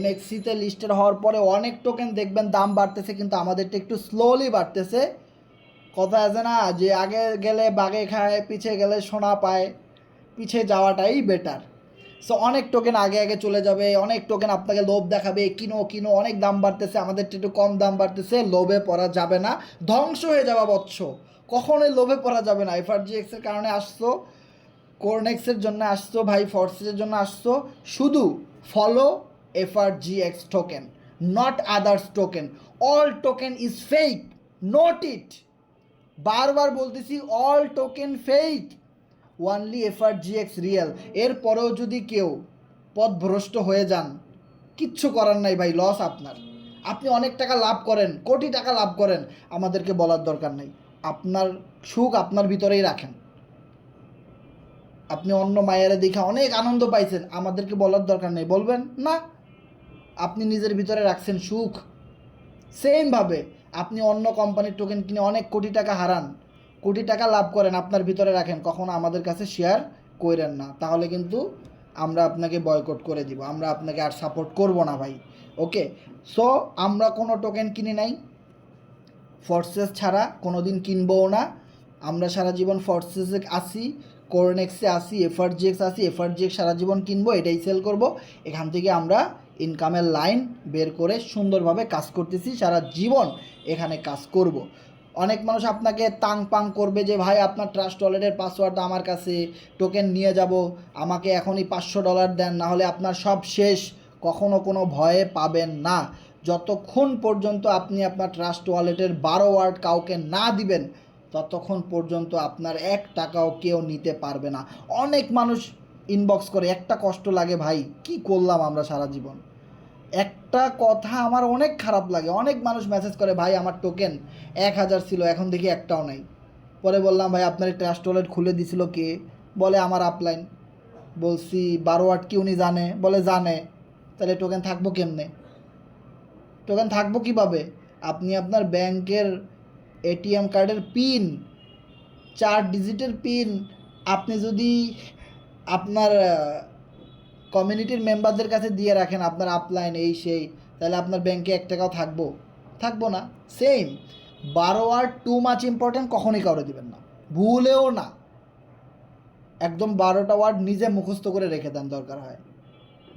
MXCতে লিস্টেড হওয়ার পরে অনেক টোকেন দেখবেন দাম বাড়তেছে, কিন্তু আমাদেরটা একটু স্লোলি বাড়তেছে। কথা আছে না যে আগে গেলে বাগে খায়, পিছে গেলে সোনা পায়, পিছে যাওয়াটাই বেটার। সো অনেক টোকেন আগে আগে চলে যাবে, অনেক টোকেন আপনাকে লোভ দেখাবে, কিনো কিনো, অনেক দাম বাড়তেছে, আমাদেরটা একটু কম দাম বাড়তেছে, লোভে পড়া যাবে না, ধ্বংস হয়ে যাওয়া বৎস, কখনোই লোভে পড়া যাবে না। FRGXের কারণে আসছো, কোরনেক্সের জন্য আসছো ভাই, ফোর্সেসের জন্য আসছো, শুধু follow FRGX token, not others token. All token is fake, note ইট, বারবার বলতেছি, all token fake, only FRGX real. এরপরেও যদি কেউ পথভ্রষ্ট হয়ে যান, কিচ্ছু করার নাই ভাই, লস আপনার। আপনি অনেক টাকা লাভ করেন, কোটি টাকা লাভ করেন, আমাদেরকে বলার দরকার নেই। আপনার সুখ আপনার ভিতরেই রাখেন। আপনি অন্য মায়েরা দেখে অনেক আনন্দ পাইছেন, আমাদেরকে বলার দরকার নেই, বলবেন না? আপনি নিজের ভিতরে রাখছেন সুখ। সেমভাবে আপনি অন্য কোম্পানির টোকেন কিনে অনেক কোটি টাকা হারান, কোটি টাকা লাভ করেন, আপনার ভিতরে রাখেন, কখনো আমাদের কাছে শেয়ার করেন না, তাহলে কিন্তু আমরা আপনাকে বয়কট করে দিব, আমরা আপনাকে আর সাপোর্ট করব না ভাই। ওকে, সো আমরা কোনো টোকেন কিনি নাই, ফোর্সেস ছাড়া কোনো দিন কিনবও না। আমরা সারা জীবন ফোর্সেসে আসি, কোরনেক্সে আসি, এফআরজিএক্স আসি, এফআরজিএক্স সারা জীবন কিনবো, এটাই সেল করব। এখান থেকে আমরা ইনকামের লাইন বের করে সুন্দরভাবে কাজ করতেছি, সারা জীবন এখানে কাজ করব। অনেক মানুষ আপনাকে তাং পাং করবে যে ভাই আপনার ট্রাস্ট ওয়ালেটের পাসওয়ার্ড আমার কাছে, টোকেন নিয়ে যাব, আমাকে এখনই $500 দেন, না হলে আপনার সব শেষ। কখনো কোনো ভয়ে পাবেন না। যতক্ষণ পর্যন্ত আপনি আপনার ট্রাস্ট ওয়ালেটের 12 ওয়ার্ড কাউকে না দিবেন, ততক্ষণ পর্যন্ত আপনার 1 টাকাও কেউ নিতে পারবে না। অনেক মানুষ ইনবক্স করে, একটা কষ্ট লাগে ভাই, কি করলাম আমরা সারা জীবন। একটা কথা আমার অনেক খারাপ লাগে, অনেক মানুষ মেসেজ করে ভাই আমার টোকেন 1000 ছিল, এখন দেখি একটাও নাই। পরে বললাম ভাই আপনার ট্রাস্ট ওয়ালেট খুলে দিছিল কে? বলে আমার আপলাইন। বলছি 12 ওয়াট কি উনি জানে? বলে জানে। তাহলে টোকেন থাকবো কেমনে? টোকেন থাকবো কিভাবে? আপনি আপনার ব্যাংকের এটিএম কার্ডের পিন, 4 ডিজিটের পিন আপনি যদি আপনার কমিউনিটির মেম্বারদের কাছে দিয়ে রাখেন, আপনার আপলাইন এই সেই, তাহলে আপনার ব্যাংকে 1 টাকাও থাকবো না। Same 12 word too much important, কখনই কাউরে দিবেন না, ভুলেও না। একদম 12টা ওয়ার্ড নিজে মুখস্থ করে রেখে দেন, দরকার হয়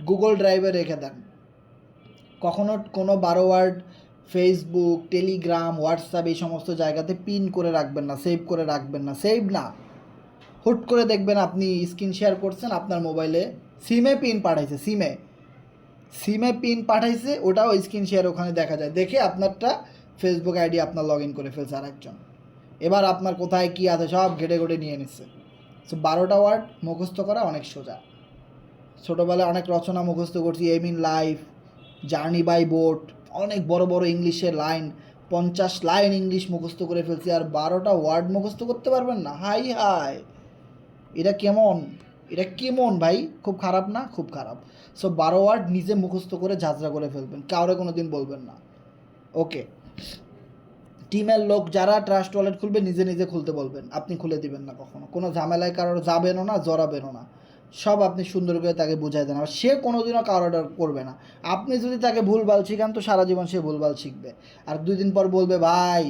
গুগল ড্রাইভে রেখে দেন। কখনো কোনো 12 ওয়ার্ড ফেসবুক, টেলিগ্রাম, হোয়াটসঅ্যাপ এই সমস্ত জায়গাতে পিন করে রাখবেন না, সেভ করে রাখবেন না। সেভ না, হুট করে দেখবেন আপনি স্ক্রিন শেয়ার করছেন, আপনার মোবাইলে সিমে পিন পাঠাইছে, সিমে পিন পাঠাইছে, ওটাও স্ক্রিন শেয়ার ওখানে দেখা যায়। দেখে আপনারটা ফেসবুক আইডি আপনার লগ ইন করে ফেলছে আর একজন। এবার আপনার কোথায় কী আছে সব ঘেটে ঘেটে নিয়ে নিচ্ছে। সো 12টা ওয়ার্ড মুখস্থ করা অনেক সোজা। ছোটোবেলায় অনেক রচনা মুখস্থ করছি, aim in life, journey by boat, অনেক বড় বড় ইংলিশের লাইন, 50 লাইন ইংলিশ মুখস্থ করে ফেলছি, আর 12টা ওয়ার্ড মুখস্থ করতে পারবেন না? হাই হাই, এটা কেমন ভাই? খুব খারাপ না? খুব খারাপ। সো 12 ওয়ার্ড নিজে মুখস্থ করে ঝাঁঝরা করে ফেলবেন, কাউরে কোনো দিন বলবেন না। ওকে, টিমের লোক যারা ট্রাস্ট ওয়ালেট খুলবে নিজে নিজে খুলতে বলবেন, আপনি খুলে দিবেন না কখনো। কোনো ঝামেলায় কারোর যাবেনও না, জড়াবেনও না। সব আপনি সুন্দর করে তাকে বুঝাই দেন, আর সে কোনোদিনও কারো অর্ডার করবে না। আপনি যদি তাকে ভুলভাল শিখান তো সারা জীবন সে ভুলভাল শিখবে, আর 2 দিন পর বলবে ভাই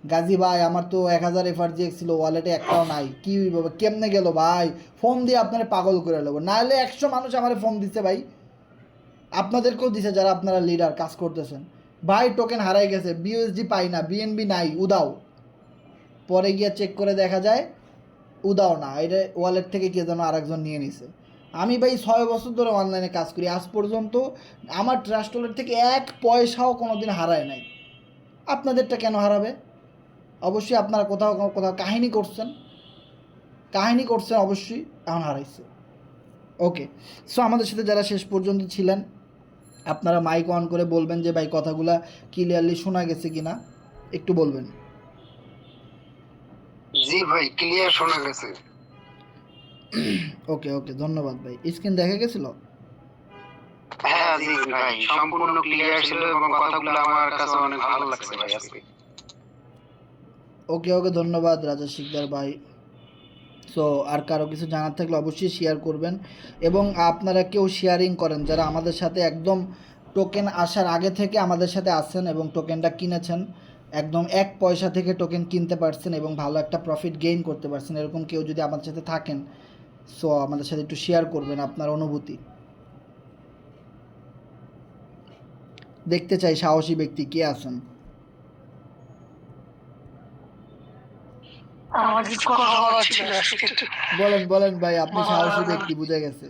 গাজী ভাই আমার তো 1000 এফআরজিএক্স ছিল, ওয়ালেটে একটাও নাই, কী বাবা কেমনে গেল ভাই? ফোন দিয়ে আপনারা পাগল করে নেবো। নাহলে 100 মানুষ আমার ফোন দিচ্ছে ভাই, আপনাদেরকেও দিছে যারা আপনারা লিডার কাজ করতেছেন, ভাই টোকেন হারাই গেছে, বিউএসডি পাই না, বিএনবি নাই, উদাও। পরে গিয়ে চেক করে দেখা যায় উদাও না, এটা ওয়ালেট থেকে কে যেন আরেকজন নিয়ে নিছে। আমি ভাই 6 বছর ধরে অনলাইনে কাজ করি, আজ পর্যন্ত আমার ট্রাস্ট ওয়ালেট থেকে 1 পয়সাও কোনো দিন হারায় নাই। আপনাদেরটা কেন হারাবে? অবশ্যই আপনারা কোথাও কোথাও কাহিনী করছেন অবশ্যই, এখন হারাইছে। ওকে, সো আমাদের সাথে যারা শেষ পর্যন্ত ছিলেন, আপনারা মাইক অন করে বলবেন যে ভাই কথাগুলা ক্লিয়ারলি শোনা গেছে কিনা, একটু বলবেন। জি ভাই, ক্লিয়ার শোনা গেছে। ওকে ওকে, ধন্যবাদ ভাই। স্ক্রিন দেখা গেছিল? হ্যাঁ জি ভাই, সম্পূর্ণ ক্লিয়ার ছিল এবং কথাগুলো আমার কাছে অনেক ভালো লাগছে ভাই আজকে। ওকে ওকে, ধন্যবাদ রাজা শিকদার ভাই। সো আর কারো কিছু জানার থাকলে অবশ্যই শেয়ার করবেন, এবং আপনারা কেউ শেয়ারিং করেন যারা আমাদের সাথে একদম টোকেন আসার আগে থেকে আমাদের সাথে আছেন এবং টোকেনটা কিনেছেন, একদম 1 পয়সা থেকে টোকেন কিনতে পারছেন এবং ভালো একটা প্রফিট গেইন করতে পারছেন। এরকম কেউ যদি আমাদের সাথে থাকেন, সো আমাদের সাথে একটু শেয়ার করবেন আপনার অনুভূতি। দেখতে চাই সাহসী ব্যক্তি কে আছেন। বলেন ভাই, আপনি সাহসী ব্যক্তি, বুঝে গেছে।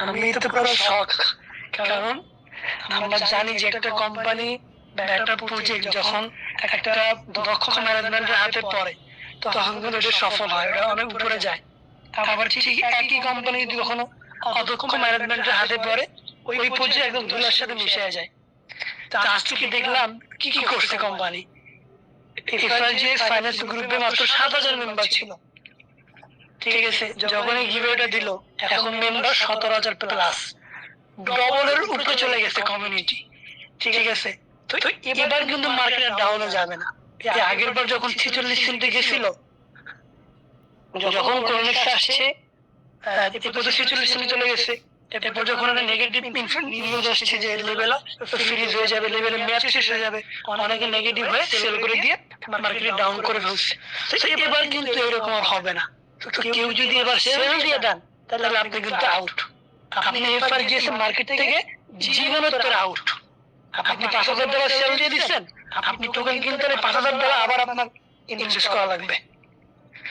আমি তো পুরো শক, কারণ আমরা জানি যে একটা কোম্পানি বা একটা প্রজেক্ট যখন একটা দক্ষ ম্যানেজমেন্টের হাতে পড়ে তখন কিন্তু এটা সফল হয়, এটা অনেক উপরে যায়। আবার ঠিক একই কোম্পানি যদি কখনো অদক্ষ ম্যানেজমেন্টের হাতে পড়ে, ওই প্রজেক্ট একদম ধুলার সাথে মিশে যায়। তা আজকে দেখলাম কি কি করছে কোম্পানি। এফআরজিএক্স ফাইন্যান্স গ্রুপে মাত্র 7000 মেম্বার ছিল, ঠিক আছে? যখনই গিভওয়েটা দিল এখন মেম্বার 17000 প্লাস, ডবলের উপরে চলে গেছে কমিউনিটি, ঠিক আছে? তো এবার কিন্তু মার্কেট ডাউনে যাবে না। আগের বার যখন 46 সেন্টে গেছিল, যখন কোরনেক্স আসছে 46 সেন্টে চলে গেছে, এরপর যখন একটা নেগেটিভ নিউজ আসছে যে লেভেল ফ্রিজ হয়ে যাবে, লেভেলের মেয়াদ শেষ হয়ে যাবে, অনেকে নেগেটিভ হয়ে সেল করে দিয়ে মার্কেটে ডাউন করে ফেলছে। তো এবার কিন্তু এরকম আর হবে না। তো কেউ যদি এবার সেল দিয়ে দেন তাহলে আপনি কিন্তু আউট। আপনি এবার গিয়েছেন মার্কেট থেকে জীবনোত্তর আউট। আপনি $5,000 সেল দিয়ে দিচ্ছেন, আপনি টোকেন কিনতে হলে $5,000 আবার আপনার ইনভেস্ট করা লাগবে।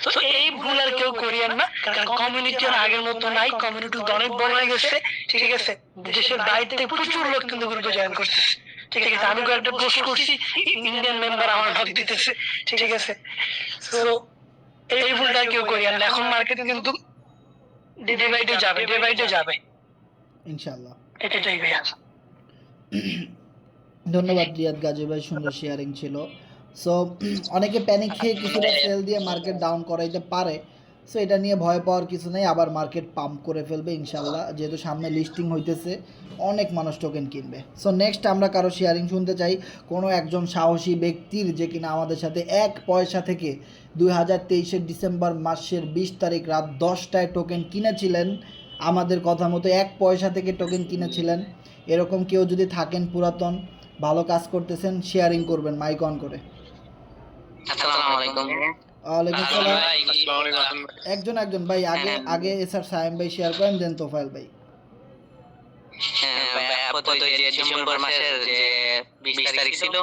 তো এই ভুল আর কেউ করিয়েন না, কারণ কমিউনিটি আগের মতো নাই, কমিউনিটি অনেক বড় হয়ে গেছে। ঠিক আছে, দেশের বাইরে থেকে প্রচুর লোক কিন্তু গ্রুপে জয়েন করতেছে। ঠিক আছে, আমি কয়েকটা পোস্ট করছি, ইন্ডিয়ান মেম্বার আমার ভাগ দিতেছে। ঠিক আছে, তো এই ভুলটা কেউ করিয়েন না। এখন মার্কেট কিন্তু ডিভাইডে যাবে ইনশাআল্লাহ। এটাই ভাইয়া। ধন্যবাদ রিয়াদ গাজী ভাই, সুন্দর শেয়ারিং ছিল। সো অনেকে প্যানিক খেয়ে কিছুটা সেল দিয়ে মার্কেট ডাউন করাইতে পারে, সো এটা নিয়ে ভয় পাওয়ার কিছু নেই। আবার মার্কেট পাম্প করে ফেলবে ইনশাল্লাহ, যেহেতু সামনে লিস্টিং হইতেছে, অনেক মানুষ টোকেন কিনবে। সো নেক্সট আমরা কারো শেয়ারিং শুনতে চাই, কোনো একজন সাহসী ব্যক্তির যে কিনা আমাদের সাথে 1 পয়সা থেকে 2023 ডিসেম্বর মাসের 20 তারিখ রাত 10টায় টোকেন কিনেছিলেন। আমাদের কথা মতো 1 পয়সা থেকে টোকেন কিনেছিলেন। এরকম কেউ যদি থাকেন, পুরাতন ভালো কাজ করতেছেন, শেয়ারিং করবেন মাইক অন করে। আসসালামু আলাইকুম। ওয়ালাইকুম আসসালাম। একজন ভাই, আগে স্যার সায়েম ভাই শেয়ার করেন, দেন তোফায়েল ভাই। হ্যাঁ ভাই, আপাতত এই যে ডিসেম্বর মাসের যে 20 তারিখ ছিল,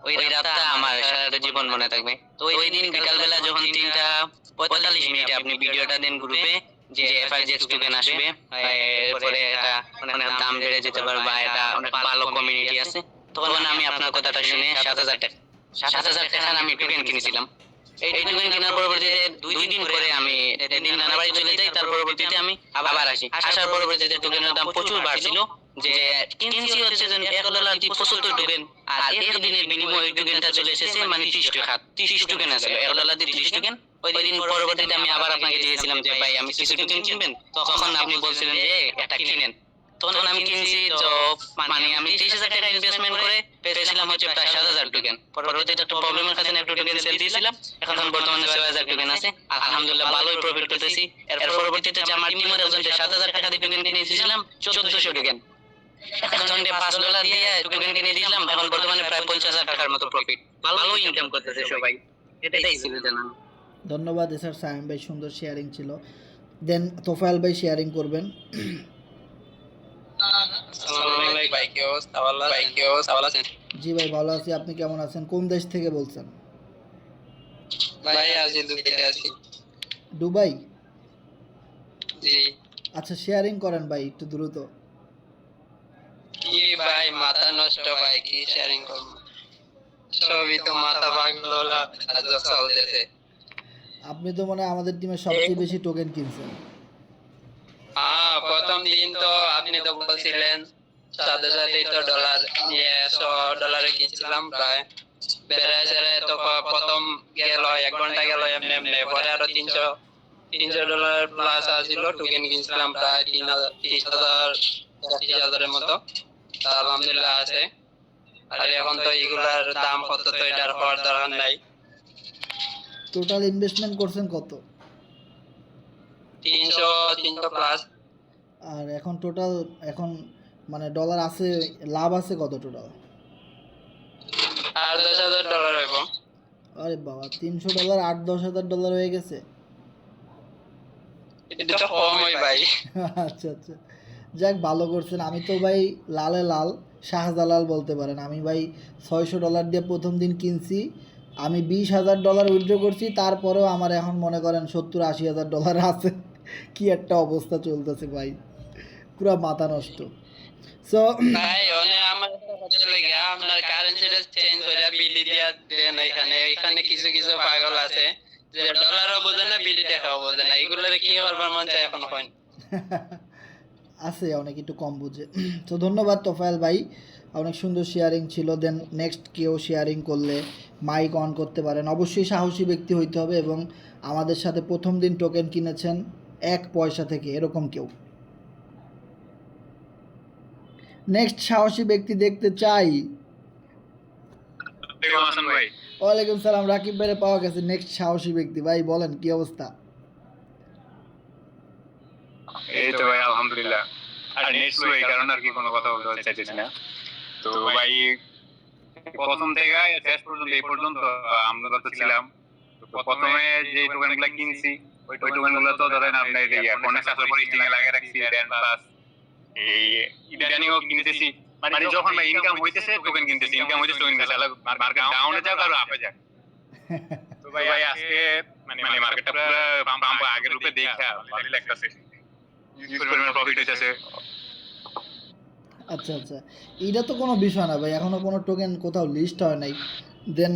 ওই রাতটা আমার সারাটা জীবন মনে থাকবে। তো ওই দিন বিকালবেলা যখন 3:45 আপনি ভিডিওটা দেন গ্রুপে যে এফআরজেক্স টোকেন আসবে, এরপরে এটা মানে দাম বেড়ে যেতে পারে বা এটা অনেক ভালো কমিউনিটি আছে, তখন আমি আপনার কথাটা শুনে 7,000 টাকা আমি টোকেন কিনেছিলাম। এই টোকেন কেনার পরবর্তীতে 2 দিন পরে আমি দিন নানা বাড়ি চলে যাই। তার পরবর্তীতে আমি আবার আসি। আসার পরবর্তীতে টোকেনের দাম প্রচুর বাড়ছিল, যে কিনছি হচ্ছে যে $1 দিয়ে 75 টোকেন, আর একদিনের বিনিময়ে ওই টোকেনটা চলে এসেছে মানে 30 টাকা। 30 টোকেন আছে, $1 দিয়ে 30 টোকেন। ওই দিন পরবর্তীতে আমি আবার আপনাকে দিয়েছিলাম যে ভাই আমি কিছু টোকেন কিনবেন, তখন আপনি বলছিলেন যে এটা কিনেন। তখন আমি কিনছি, তো মানে আমি 30,000 টাকা ইনভেস্টমেন্ট করে পেয়েছিলাম হচ্ছে প্রায় 7,000 টোকেন। পরবর্তীতে একটা প্রবলেমের কারণে একটু টোকেন সেল দিয়েছিলাম, এখন বর্তমানে 6,000 টোকেন আছে। আলহামদুলিল্লাহ ভালোই প্রফিট করতেছি। এর পরবর্তীতে যে আমার টিমের একজন 7,000 টাকা দিয়ে টোকেন কিনেছিলাম 1,400 টোকেন, এখন $5 দিয়ে টোকেন কিনে দিয়েছিলাম। এখন বর্তমানে প্রায় 50,000 টাকার মতো প্রফিট, ভালোই ইনকাম করতেছে সবাই। এটাই ছিল জানানো। ধন্যবাদ স্যার সায়েম ভাই, সুন্দর শেয়ারিং ছিল। দেন তোফায়েল ভাই শেয়ারিং করবেন। জি ভাই, ভালো আছি, আপনি কেমন আছেন? কোন দেশ থেকে বলছেন? দুবাই। আচ্ছা, শেয়ারিং করেন ভাই একটু দ্রুত। কি ভাই মাথা নষ্ট ভাই, কি শেয়ারিং করব, সবই তো মাথা পাগলা আজ চলতেছে। আপনি তো মনে হয় আমাদের টিমের সবচেয়ে বেশি টোকেন কিনছেন। হ্যাঁ, প্রথম দিন তো আপনি তো বলছিলেন সাথে সাথে তো ডলার নিয়ে $100 কিনছিলাম প্রায়। বেড়ে বেড়ে তো প্রথম গেল 1 ঘন্টা গেল এমনি এমনি, পরে আরো $300 প্লাস আসছিল। টোকেন কিনছিলাম প্রায় 30,000 এর মতো। তা আলহামদুলিল্লাহ আছে। আর এখন তো এগুলার দাম কত তো এটার হওয়ার দরকার নাই। টোটাল ইনভেস্টমেন্ট করছেন কত? 300 প্লাস। আর এখন টোটাল এখন মানে ডলার আছে, লাভ আছে কত টোটাল? আর $10,000 হইব। আরে বাবা, $300 $8,000-10,000 হয়ে গেছে। এটা তো কম হয় ভাই। আচ্ছা আচ্ছা, যাক ভালো করছেন। আমি তো ভাই লালে লাল শাহজালাল বলতে পারেন। আমি ভাই $600 দিয়ে প্রথম দিন কিনছি, আমি $20,000 উইথড্র করছি, তারপরেও আমার এখন মনে করেন $70,000-80,000 আছে। কি একটা অবস্থা চলতেছে ভাই, পুরো মাথা নষ্ট। সো ভাই আমার কথা লাগে আপনার কারেন্সিটা চেঞ্জ করে বিলি দিয়া দেন। এখানে কিছু কিছু পাগল আছে যে ডলারও বোঝে না, বিলি টাকাও বোঝে না, এগুলোর কি করবার মন চায় এখন হয়। আছে অনেক একটু কম বুঝে। তো ধন্যবাদ তোফায়েল ভাই, অনেক সুন্দর শেয়ারিং ছিল। দেন নেক্সট কেউ শেয়ারিং করলে মাইক অন করতে পারেন। অবশ্যই সাহসী ব্যক্তি হইতে হবে এবং আমাদের সাথে প্রথম দিন টোকেন কিনেছেন 1 পয়সা থেকে, এরকম কেউ। নেক্সট সাহসী ব্যক্তি দেখতে চাই। ওয়ালাইকুম সালাম, রাকিব ভাইরে পাওয়া গেছে। নেক্সট সাহসী ব্যক্তি ভাই, বলেন কি অবস্থা? এই তো ভাই আলহামদুলিল্লাহ। আর নেট স্লো এই কারণে আর কি কোনো কথা বলতে চাইতেছি না। তো ভাই প্রথম থেকে শেষ পর্যন্ত এই পর্যন্ত আমরা তো ছিলাম। তো প্রথমে যে টোকেনগুলো কিনছি ওই টোকেনগুলো তো ধরেন আপনার ফোনে আসার পরে স্টিং এ লাগিয়ে রাখছি দেন প্লাস এই ইদানিংও কিনতেছি, মানে যখন ভাই ইনকাম হইতেছে টোকেন কিনতেছি, ইনকাম হইতেছে টোকেন কিনতেছি, মার্কেট ডাউনে যাক আর আপে যাক। তো ভাই আজকে মানে মার্কেটটা পুরো পাম্প আগের রূপে দেখা ভালোই লাগতেছে, ইউজ পরিমাণ প্রফিট হইতেছে। আচ্ছা আচ্ছা, এটা তো কোনো বিষয় না ভাই, এখনও কোনো টোকেন কোথাও লিস্ট হয় নাই। দেন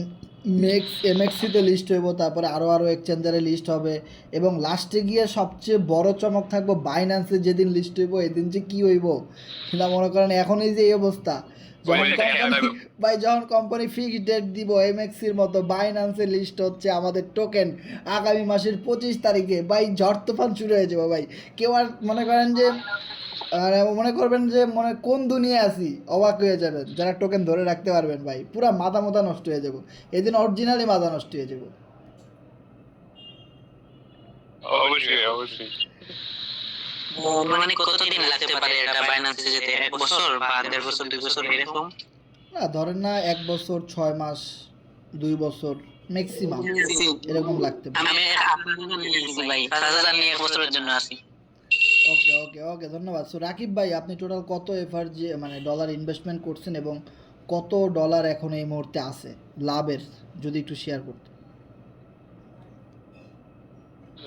এমএক্সিতে লিস্ট হইব, তারপরে আরও এক্সচেঞ্জারে লিস্ট হবে, এবং লাস্টে গিয়ে সবচেয়ে বড় চমক থাকবো বাইন্যান্সে যেদিন লিস্ট হইব এদিন যে কী হইব সেটা মনে করেন এখন এই যে এই অবস্থা, যখন কোম্পানি ভাই যখন কোম্পানি ফিক্সড ডেট দিব এমএক্সির মতো বাইন্যান্সে লিস্ট হচ্ছে আমাদের টোকেন আগামী মাসের 25 তারিখে, ভাই ঝড় তুফান শুরু হয়ে যাবে ভাই। কেউ আর মনে করেন যে মনে করবেন যে মনে কোন দুনিয়ায় আছি, অবাক হয়ে যাবেন যারা টোকেন ধরে রাখতে পারবেন ভাই, পুরা মাথা নষ্ট হয়ে যাবো এদিন, অরিজিনালি মাথা নষ্ট হয়ে যাবো। অবশ্যই অবশ্যই। মানে কতদিন লাগতে পারে এটা বাইন্যান্সে যেতে? 1 বছর বা 1.5 বছর 2 বছর এরকম? না ধরেন না 1 বছর 6 মাস 2 বছর ম্যাক্সিমাম এরকম লাগতে পারে। আমি আপনাদের নিয়েছি ভাই, 5000 নিয়ে 1 বছরের জন্য আসি। ওকে ওকে ওকে, ধন্যবাদ। সো রাকিব ভাই আপনি টোটাল কত এফআরজি মানে ডলার ইনভেস্টমেন্ট করছেন এবং কত ডলার এখন এই মুহূর্তে আছে লাভের, যদি একটু শেয়ার করতে।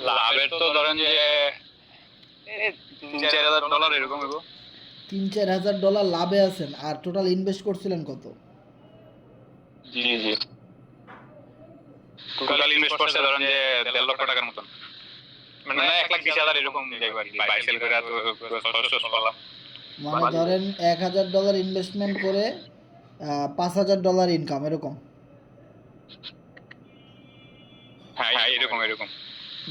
লাভের তো ধরেন যে $3-4,000 এরকম হইব। 3-4 হাজার ডলার লাভে আছেন, আর টোটাল ইনভেস্ট করছিলেন কত? জি জি, টোটাল ইনভেস্ট করছে ধরেন যে 1.5 লক্ষ টাকার মতন, মানে 1,20,000 এরকম যাইব আর কি। বাই সেল করে তো 600 করলাম। মানে ধরেন $1,000 ইনভেস্টমেন্ট করে $5,000 ইনকাম এরকম। হ্যাঁ এরকম এরকম।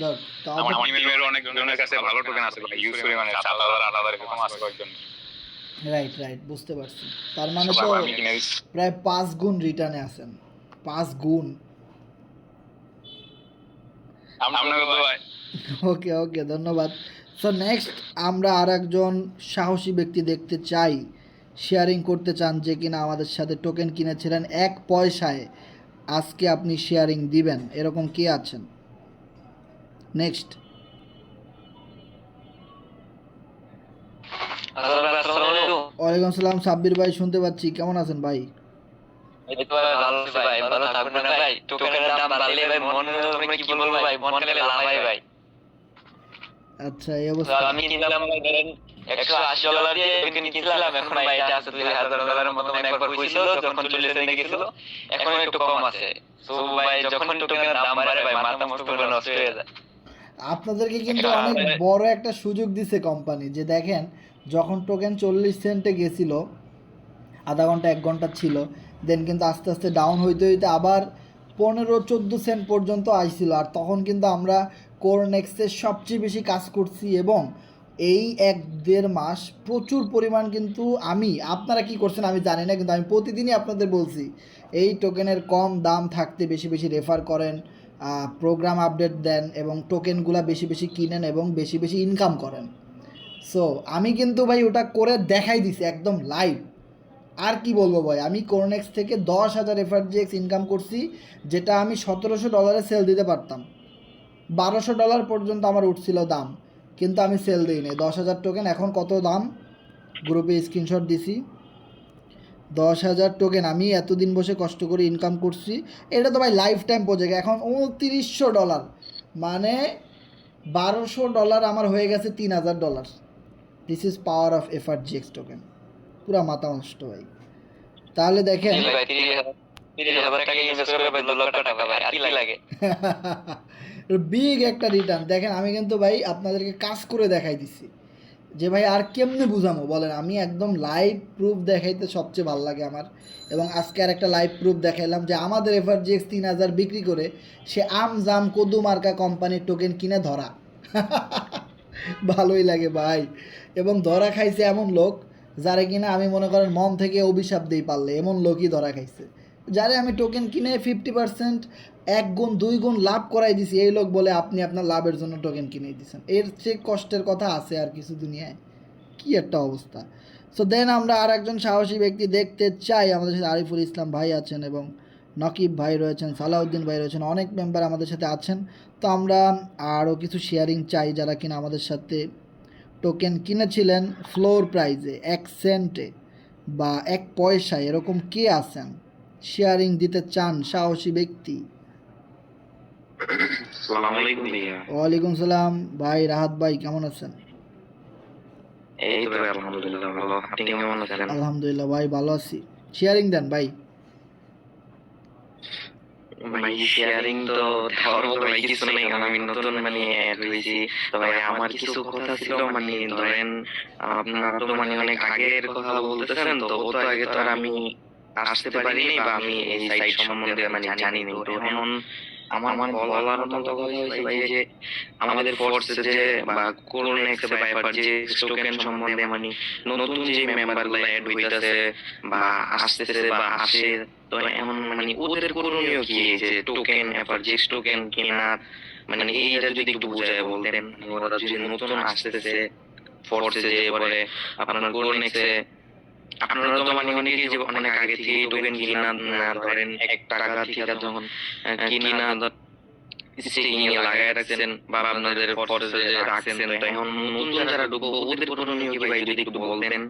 ধর তাও আমার টিমের অনেক জনের কাছে ভালো টোকেন আছে ভাই, ইউজ করে মানে 7,000 8,000 এরকম আছে কয়েকজন। রাইট রাইট, বুঝতে পারছি। তার মানে তো আমি কিনে দিচ্ছি। প্রায় 5 গুণ রিটার্নে আছেন, 5 গুণ। আপনাকে তো ভাই ওকে ওকে, ধন্যবাদ। সো নেক্সট আমরা আর একজন সাহসী ব্যক্তি দেখতে চাই, শেয়ারিং করতে চান, যে কিনা আমাদের সাথে টোকেন কিনেছিলেন 1 পয়সায়, আজকে আপনি শেয়ারিং দিবেন, এরকম কে আছেন? নেক্সট। ওয়ালাইকুম আসসালাম, সাব্বির ভাই শুনতে পাচ্ছি, কেমন আছেন ভাই? আচ্ছা এই অবস্থা। আমি কিনলাম ধরেন $180 দিয়ে কিনছিলাম, এখন ভাই এটা আছে $2,000 মতো, একবার হইছিল যখন 40 গেছিল, এখন একটু কম আছে। তো ভাই যখন টোকেনের দাম বাড়ে ভাই মাথা নষ্ট হয়ে যায়। আপনাদেরকে কিন্তু অনেক বড় একটা সুযোগ দিছে কোম্পানি, যে দেখেন যখন টোকেন 40 সেন্টে গেছিল, আধা ঘন্টা 1 ঘন্টা ছিল, দেন কিন্তু আস্তে আস্তে ডাউন হইতে হইতে আবার 15-14 সেন্ট পর্যন্ত আইছিল, আর তখন কিন্তু আমরা কোরনেক্সের সবচেয়ে বেশি কাজ করছি, এবং এই 1-1.5 মাস প্রচুর পরিমাণ কিন্তু আপনারা কি করছেন আমি জানি না, কিন্তু আমি প্রতিদিনই আপনাদের বলছি এই টোকেনের কম দাম থাকতে বেশি বেশি রেফার করেন, প্রোগ্রাম আপডেট দেন, এবং টোকেনগুলো বেশি বেশি কিনেন এবং বেশি বেশি ইনকাম করেন। সো আমি কিন্তু ভাই ওটা করে দেখাই দিছি একদম লাইভ। আর কি বলবো ভাই, আমি কোরনেক্স থেকে 10,000 এফআরজিএক্স ইনকাম করছি, যেটা আমি $1,700 সেল দিতে পারতাম। $1,200 পর্যন্ত আমার উঠছিল দাম, কিন্তু আমি সেল দিই নি। 10,000 টোকেন এখন কত দাম, গ্রুপে স্ক্রিনশট দিছি। 10,000 টোকেন আমি এতদিন বসে কষ্ট করে ইনকাম করছি, এটা তো ভাই লাইফ টাইম প্রজেক্ট। এখন $2,300, মানে $1,200 আমার হয়ে গেছে $3,000। This is power of FRGX token, পুরা মাথা নষ্ট ভাই। তাহলে দেখেন বিগ একটা রিটার্ন। দেখেন আমি কিন্তু ভাই আপনাদেরকে কাজ করে দেখাই দিছি, যে ভাই আর কেমনে বুঝামো বলেন, আমি একদম লাইভ প্রুফ দেখাইতে সবচেয়ে ভালো লাগে আমার। এবং আজকে আর একটা লাইভ প্রুফ দেখাইলাম যে আমাদের এফআরজিএক্স 3,000 বিক্রি করে সে আমজাম কদু মার্কা কোম্পানির টোকেন কিনে ধরা। ভালোই লাগে ভাই। এবং ধরা খাইছে এমন লোক যারা কিনা আমি মনে করেন মন থেকে অভিশাপ দিই পারলে, এমন লোকই ধরা খাইছে। যারে আমি টোকেন কিনে 50% 1 গুণ 2 গুণ লাভ করাই দিছি, এই লোক বলে আপনি আপনার লাভের জন্য টোকেন কিনে দিয়েছেন। এর চেয়ে কষ্টের কথা আছে আর কিছু দুনিয়ায়? কি একটা অবস্থা। সো দেন আমরা আর একজন সাহসী ব্যক্তি দেখতে চাই, আমাদের সাথে আরিফুল ইসলাম ভাই আছেন এবং নকিব ভাই রয়েছেন, সালাউদ্দিন ভাই রয়েছেন, অনেক মেম্বার আমাদের সাথে আছেন। তো আমরা আরও কিছু শেয়ারিং চাই যারা কিনা আমাদের সাথে টোকেন কিনেছিলেন ফ্লোর প্রাইজে 1 সেন্টে বা 1 পয়সায়, এরকম কে আছেন শেয়ারিং দিতে চান সাহসী ব্যক্তি? আসসালামু আলাইকুম ভাইয়া। ওয়ালাইকুম সালাম ভাই, রাহাত ভাই কেমন আছেন? এই তো ভাই আলহামদুলিল্লাহ ভালো, আপনি কেমন আছেন? আলহামদুলিল্লাহ ভাই ভালো আছি। শেয়ারিং দেন ভাই। ভাই শেয়ারিং তো দেওয়ার মতো ভাই কিছু নেই, কারণ আমি নতুন মানে অ্যাড হয়েছি। তো ভাই আমার কিছু কথা ছিল, মানে ধরেন আপনারা তো মানে অনেক আগের কথা বলতেছেন, তো অত আগে তো আর আমি আসতে পারিনি বা আমি এই সাইট সম্বন্ধে মানে জানি না। তো এখন আমার বলার মতো কথা হয়েছে ভাই যে আমাদের ফোর্সে যে বা কোরোনেক্স বা ভাইপার যে টোকেন সম্বন্ধে মানে নতুন যে মেম্বারগুলো অ্যাড হইতাছে বা আসতেছে বা আসে, তো এখন মানে ওদের করণীয় কি এই যে টোকেন ভাইপার যে টোকেন কেনা, মানে এইটা যদি একটু বুঝায় বলতেন। ওরা যদি নতুন আসতেছে ফোর্সে যে পরে আপনার কোরোনেক্সে, আপনারা তো মানে অনেকেই যে অনেক আগে থেকে টোকেন কিনা ধরেন 1 টাকা থেকে যখন কিনা স্টেকিং এ লাগায় রাখছেন বা আপনাদের ফোর্সে রাখছেন, তো এখন নতুন যারা ঢুকবো ওদের করণীয় কি ভাই যদি একটু বলতেন?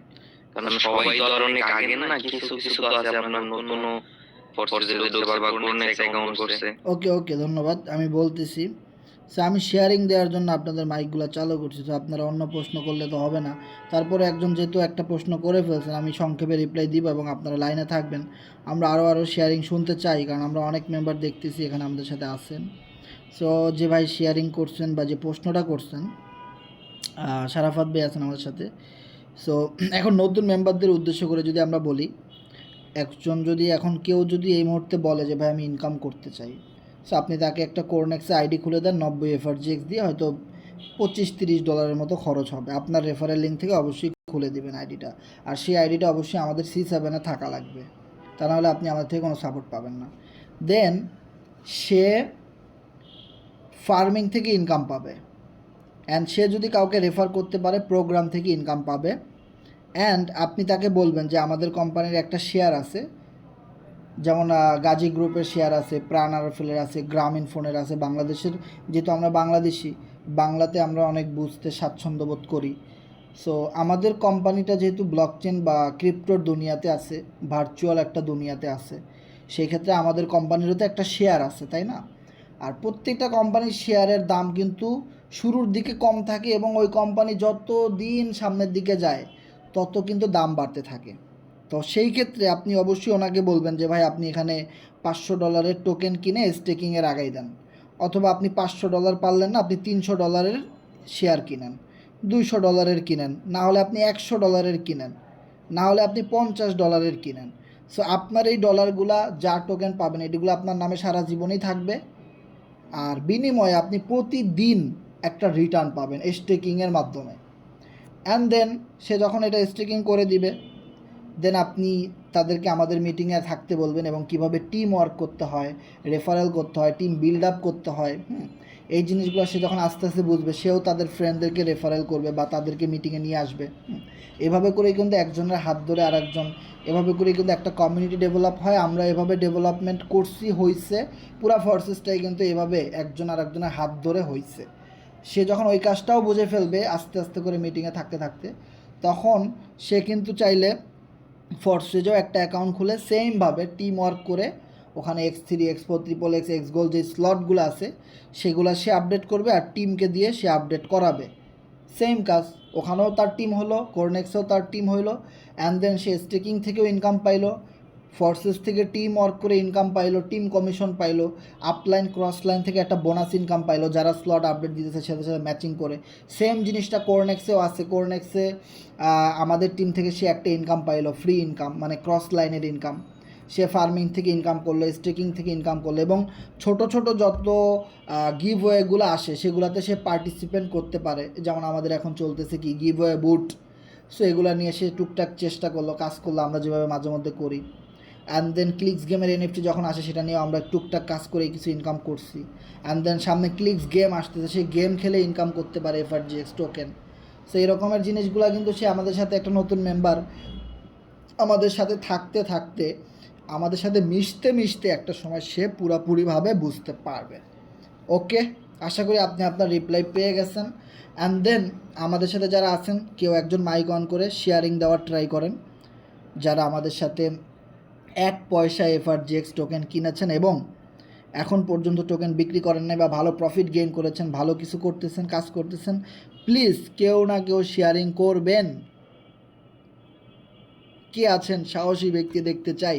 কারণ সবাই তো আর অনেক আগে না, কিছু কিছু তো আছে আপনার নতুন ফোর্সে ঢুকছে বা কোরনেক্স অ্যাকাউন্ট করছে। ওকে ওকে, ধন্যবাদ, আমি বলতেছি। সো আমি শেয়ারিং দেওয়ার জন্য আপনাদের মাইকগুলো চালু করছি, তো আপনারা অন্য প্রশ্ন করলে তো হবে না। তারপরে একজন যেহেতু একটা প্রশ্ন করে ফেলছেন, আমি সংক্ষেপে রিপ্লাই দিব এবং আপনারা লাইনে থাকবেন। আমরা আরও শেয়ারিং শুনতে চাই, কারণ আমরা অনেক মেম্বার দেখতেছি এখানে আমাদের সাথে আছেন। সো যে ভাই শেয়ারিং করছেন বা যে প্রশ্নটা করছেন, শারাফাত ভাই আছেন আমাদের সাথে। সো এখন নতুন মেম্বারদের উদ্দেশ্য করে যদি আমরা বলি, কেউ যদি এই মুহূর্তে বলে যে ভাই আমি ইনকাম করতে চাই, সো আপনি তাকে একটা কোরনেক্সে আইডি খুলে দেন 90 FRGX দিয়ে, হয়তো $25-30 মতো খরচ হবে। আপনার রেফারেল লিঙ্ক থেকে অবশ্যই খুলে দিবেন আইডিটা, আর সেই আইডিটা অবশ্যই আমাদের C7-এ থাকা লাগবে, তা নাহলে আপনি আমাদের থেকে কোনো সাপোর্ট পাবেন না। দেন সে ফার্মিং থেকে ইনকাম পাবে, অ্যান্ড সে যদি কাউকে রেফার করতে পারে প্রোগ্রাম থেকে ইনকাম পাবে। অ্যান্ড আপনি তাকে বলবেন যে আমাদের কোম্পানির একটা শেয়ার আছে, যেমন গাজী গ্রুপের শেয়ার আছে, প্রাণ আরফেলের আছে, গ্রামীণ ফোনের আছে, বাংলাদেশের, যেহেতু আমরা বাংলাদেশি, বাংলাতে আমরা অনেক বুঝতে স্বাচ্ছন্দ্য বোধ করি। সো আমাদের কোম্পানিটা যেহেতু ব্লকচেন বা ক্রিপ্টোর দুনিয়াতে আছে, ভার্চুয়াল একটা দুনিয়াতে আছে, সেই ক্ষেত্রে আমাদের কোম্পানিরও তো একটা শেয়ার আছে, তাই না? আর প্রত্যেকটা কোম্পানির শেয়ারের দাম কিন্তু শুরুর দিকে কম থাকে এবং ওই কোম্পানি যত দিন সামনের দিকে যায় তত কিন্তু দাম বাড়তে থাকে। তো সেই ক্ষেত্রে আপনি অবশ্যই ওনাকে বলবেন যে ভাই আপনি এখানে $500 টোকেন কিনে স্টেকিংয়ের আগাই দেন, অথবা আপনি $500 পারলেন না, আপনি $300 শেয়ার কিনেন, $200 কিনেন, না হলে আপনি $100 কিনেন, না হলে আপনি $50 কিনেন। সো আপনার এই ডলারগুলা যা টোকেন পাবেন এগুলো আপনার নামে সারা জীবনই থাকবে, আর বিনিময়ে আপনি প্রতিদিন একটা রিটার্ন পাবেন স্টেকিংয়ের মাধ্যমে। অ্যান্ড দেন সে যখন এটা স্টেকিং করে দিবে, দেন আপনি তাদেরকে আমাদের মিটিংয়ে থাকতে বলবেন এবং কিভাবে টিম ওয়ার্ক করতে হয়, রেফারেল করতে হয়, টিম বিল্ড আপ করতে হয়, এই জিনিসগুলো সে যখন আস্তে আস্তে বুঝবে, সেও তাদের ফ্রেন্ডদেরকে রেফারেল করবে বা তাদেরকে মিটিংয়ে নিয়ে আসবে। এভাবে করেই কিন্তু একজনের হাত ধরে আর একজন, এভাবে করেই কিন্তু একটা কমিউনিটি ডেভেলপ হয়। আমরা এভাবে ডেভেলপমেন্ট করছি, হয়েছে, পুরা ফোর্সেসটাই কিন্তু এভাবে একজন আর একজনের হাত ধরে হয়েছে। সে যখন ওই কাজটাও বুঝে ফেলবে আস্তে আস্তে করে মিটিংয়ে থাকতে থাকতে, তখন সে কিন্তু চাইলে ফোর্সেজও একটা অ্যাকাউন্ট খুলে সেমভাবে টিম ওয়ার্ক করে ওখানে X3, X4, XXX, Xgold যে স্লটগুলো আছে সেগুলো সে আপডেট করবে আর টিমকে দিয়ে সে আপডেট করাবে। সেম কাজ, ওখানেও তার টিম হলো, কোরনেক্সেও তার টিম হইলো, অ্যান্ড দেন সে স্টেকিং থেকেও ইনকাম পাইলো, ফোর্সেস থেকে টিম ওয়ার্ক করে ইনকাম পাইলো, টিম কমিশন পাইলো, আপলাইন ক্রস লাইন থেকে একটা বোনাস ইনকাম পাইলো যারা স্লট আপডেট দিতেছে সাথে সাথে ম্যাচিং করে। সেম জিনিসটা কোরনেক্সেও আছে, কোরনেক্সে আমাদের টিম থেকে সে একটা ইনকাম পাইলো, ফ্রি ইনকাম, মানে ক্রস লাইনের ইনকাম। সে ফার্মিং থেকে ইনকাম করলো, স্টেকিং থেকে ইনকাম করলো, এবং ছোট ছোট যত গিভওয়েগুলো আসে সেগুলোতে সে পার্টিসিপেট করতে পারে। যেমন আমাদের এখন চলতেছে কি গিভওয়ে বুট, সো এগুলো নিয়ে সে টুকটাক চেষ্টা করলো, কাজ করলো, আমরা যেভাবে মাঝে মধ্যে করি। অ্যান্ড দেন ক্লিক্স গেমের NFT যখন আসে সেটা নিয়েও আমরা টুকটাক কাজ করে কিছু ইনকাম করছি। অ্যান্ড দেন সামনে ক্লিক্স গেম আসতেছে, সেই গেম খেলে ইনকাম করতে পারে FRGX টোকেন। সেই রকমের জিনিসগুলো কিন্তু সে আমাদের সাথে একটা নতুন মেম্বার, আমাদের সাথে থাকতে থাকতে, আমাদের সাথে মিশতে মিশতে একটা সময় সে পুরোপুরিভাবে বুঝতে পারবে। ওকে, আশা করি আপনি আপনার রিপ্লাই পেয়ে গেছেন। অ্যান্ড দেন আমাদের সাথে যারা আছেন কেউ একজন মাইক অন করে শেয়ারিং দেওয়ার ট্রাই করেন, যারা আমাদের সাথে 1 পয়সা FRGX টোকেন কিনেছেন এবং এখন পর্যন্ত টোকেন বিক্রি করেন নাই বা ভালো প্রফিট গেইন করেছেন, ভালো কিছু করতেছেন, কাজ করতেছেন, প্লিজ কেউ না কেউ শেয়ারিং করবেন। কে আছেন সাহসী ব্যক্তি দেখতে চাই।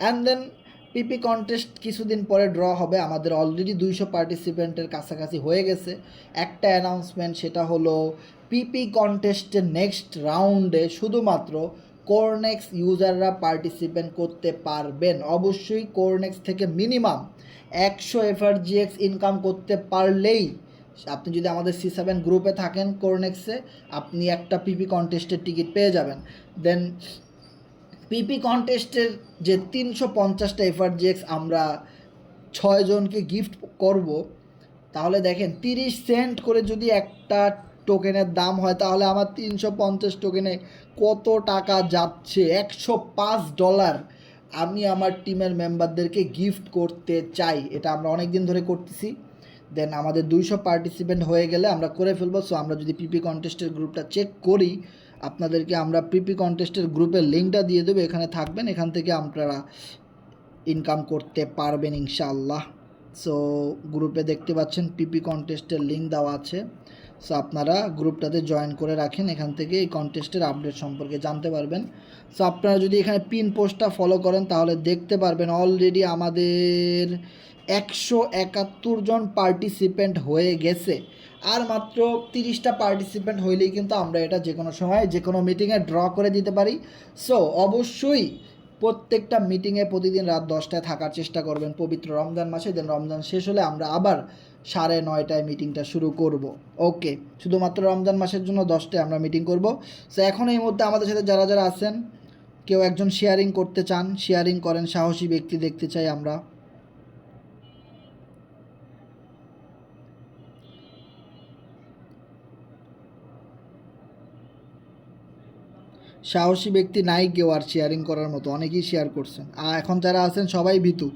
অ্যান্ড দেন পিপি কন্টেস্ট কিছুদিন পরে ড্র হবে। আমাদের অলরেডি 200 পার্টিসিপেন্টের কাছাকাছি হয়ে গেছে। একটা অ্যানাউন্সমেন্ট, সেটা হলো পিপি কন্টেস্টের নেক্সট রাউন্ডে শুধুমাত্র কোরনেক্স ইউজাররা পার্টিসিপেন্ট করতে পারবেন। অবশ্যই কোরনেক্স থেকে মিনিমাম 100 FRGX ইনকাম করতে পারলেই, আপনি যদি আমাদের C7 গ্রুপে থাকেন কোরনেক্সে, আপনি একটা পিপি কন্টেস্টের টিকিট পেয়ে যাবেন। দেন পিপি কন্টেস্টের যে 350টা FRGX আমরা 6 জনকে গিফট করব, তাহলে দেখেন 30 সেন্ট করে যদি একটা টোকেনের দাম হয়, তাহলে আমার 350 টোকেনে কত টাকা যাচ্ছে, $105 আমি আমার টিমের মেম্বারদেরকে গিফট করতে চাই। এটা আমরা অনেক দিন ধরে করতেছি। দেন আমাদের 200 পার্টিসিপেন্ট হয়ে গেলে আমরা করে ফেলবো। সো আমরা যদি পিপি কন্টেস্টের গ্রুপটা চেক করি, আপনাদেরকে আমরা পিপি কন্টেস্টের গ্রুপের লিঙ্কটা দিয়ে দেবো, এখানে থাকবেন, এখান থেকে আপনারা ইনকাম করতে পারবেন ইনশাআল্লাহ। সো গ্রুপে দেখতে পাচ্ছেন পিপি কন্টেস্টের লিঙ্ক দেওয়া আছে। সো আপনারা গ্রুপটাতে জয়েন করে রাখেন, এখান থেকে এই কন্টেস্টের আপডেট সম্পর্কে জানতে পারবেন। সো আপনারা যদি এখানে পিন পোস্টটা ফলো করেন তাহলে দেখতে পারবেন অলরেডি আমাদের 171 জন পার্টিসিপেন্ট হয়ে গেছে। আর মাত্র 30টা পার্টিসিপেন্ট হইলেই কিন্তু আমরা এটা যে কোনো সময় যে কোনো মিটিংয়ে ড্র করে দিতে পারি। সো অবশ্যই প্রত্যেকটা মিটিংয়ে প্রতিদিন রাত 10টায় থাকার চেষ্টা করবেন পবিত্র রমজান মাসে। দেন রমজান শেষ হলে আমরা আবার 9:30টায় মিটিংটা শুরু করব। ওকে, শুধুমাত্র রমজান মাসের জন্য 10টায় আমরা মিটিং করব। সো এখন এই মুহূর্তে আমাদের সাথে যারা যারা আছেন, কেউ একজন শেয়ারিং করতে চান, শেয়ারিং করেন, সাহসী ব্যক্তি দেখতে চাই আমরা। সাহসী ব্যক্তি নাই কেউ আর শেয়ারিং করার মতো, অনেকেই শেয়ার করছেন। আর এখন যারা আছেন সবাই ভীতু,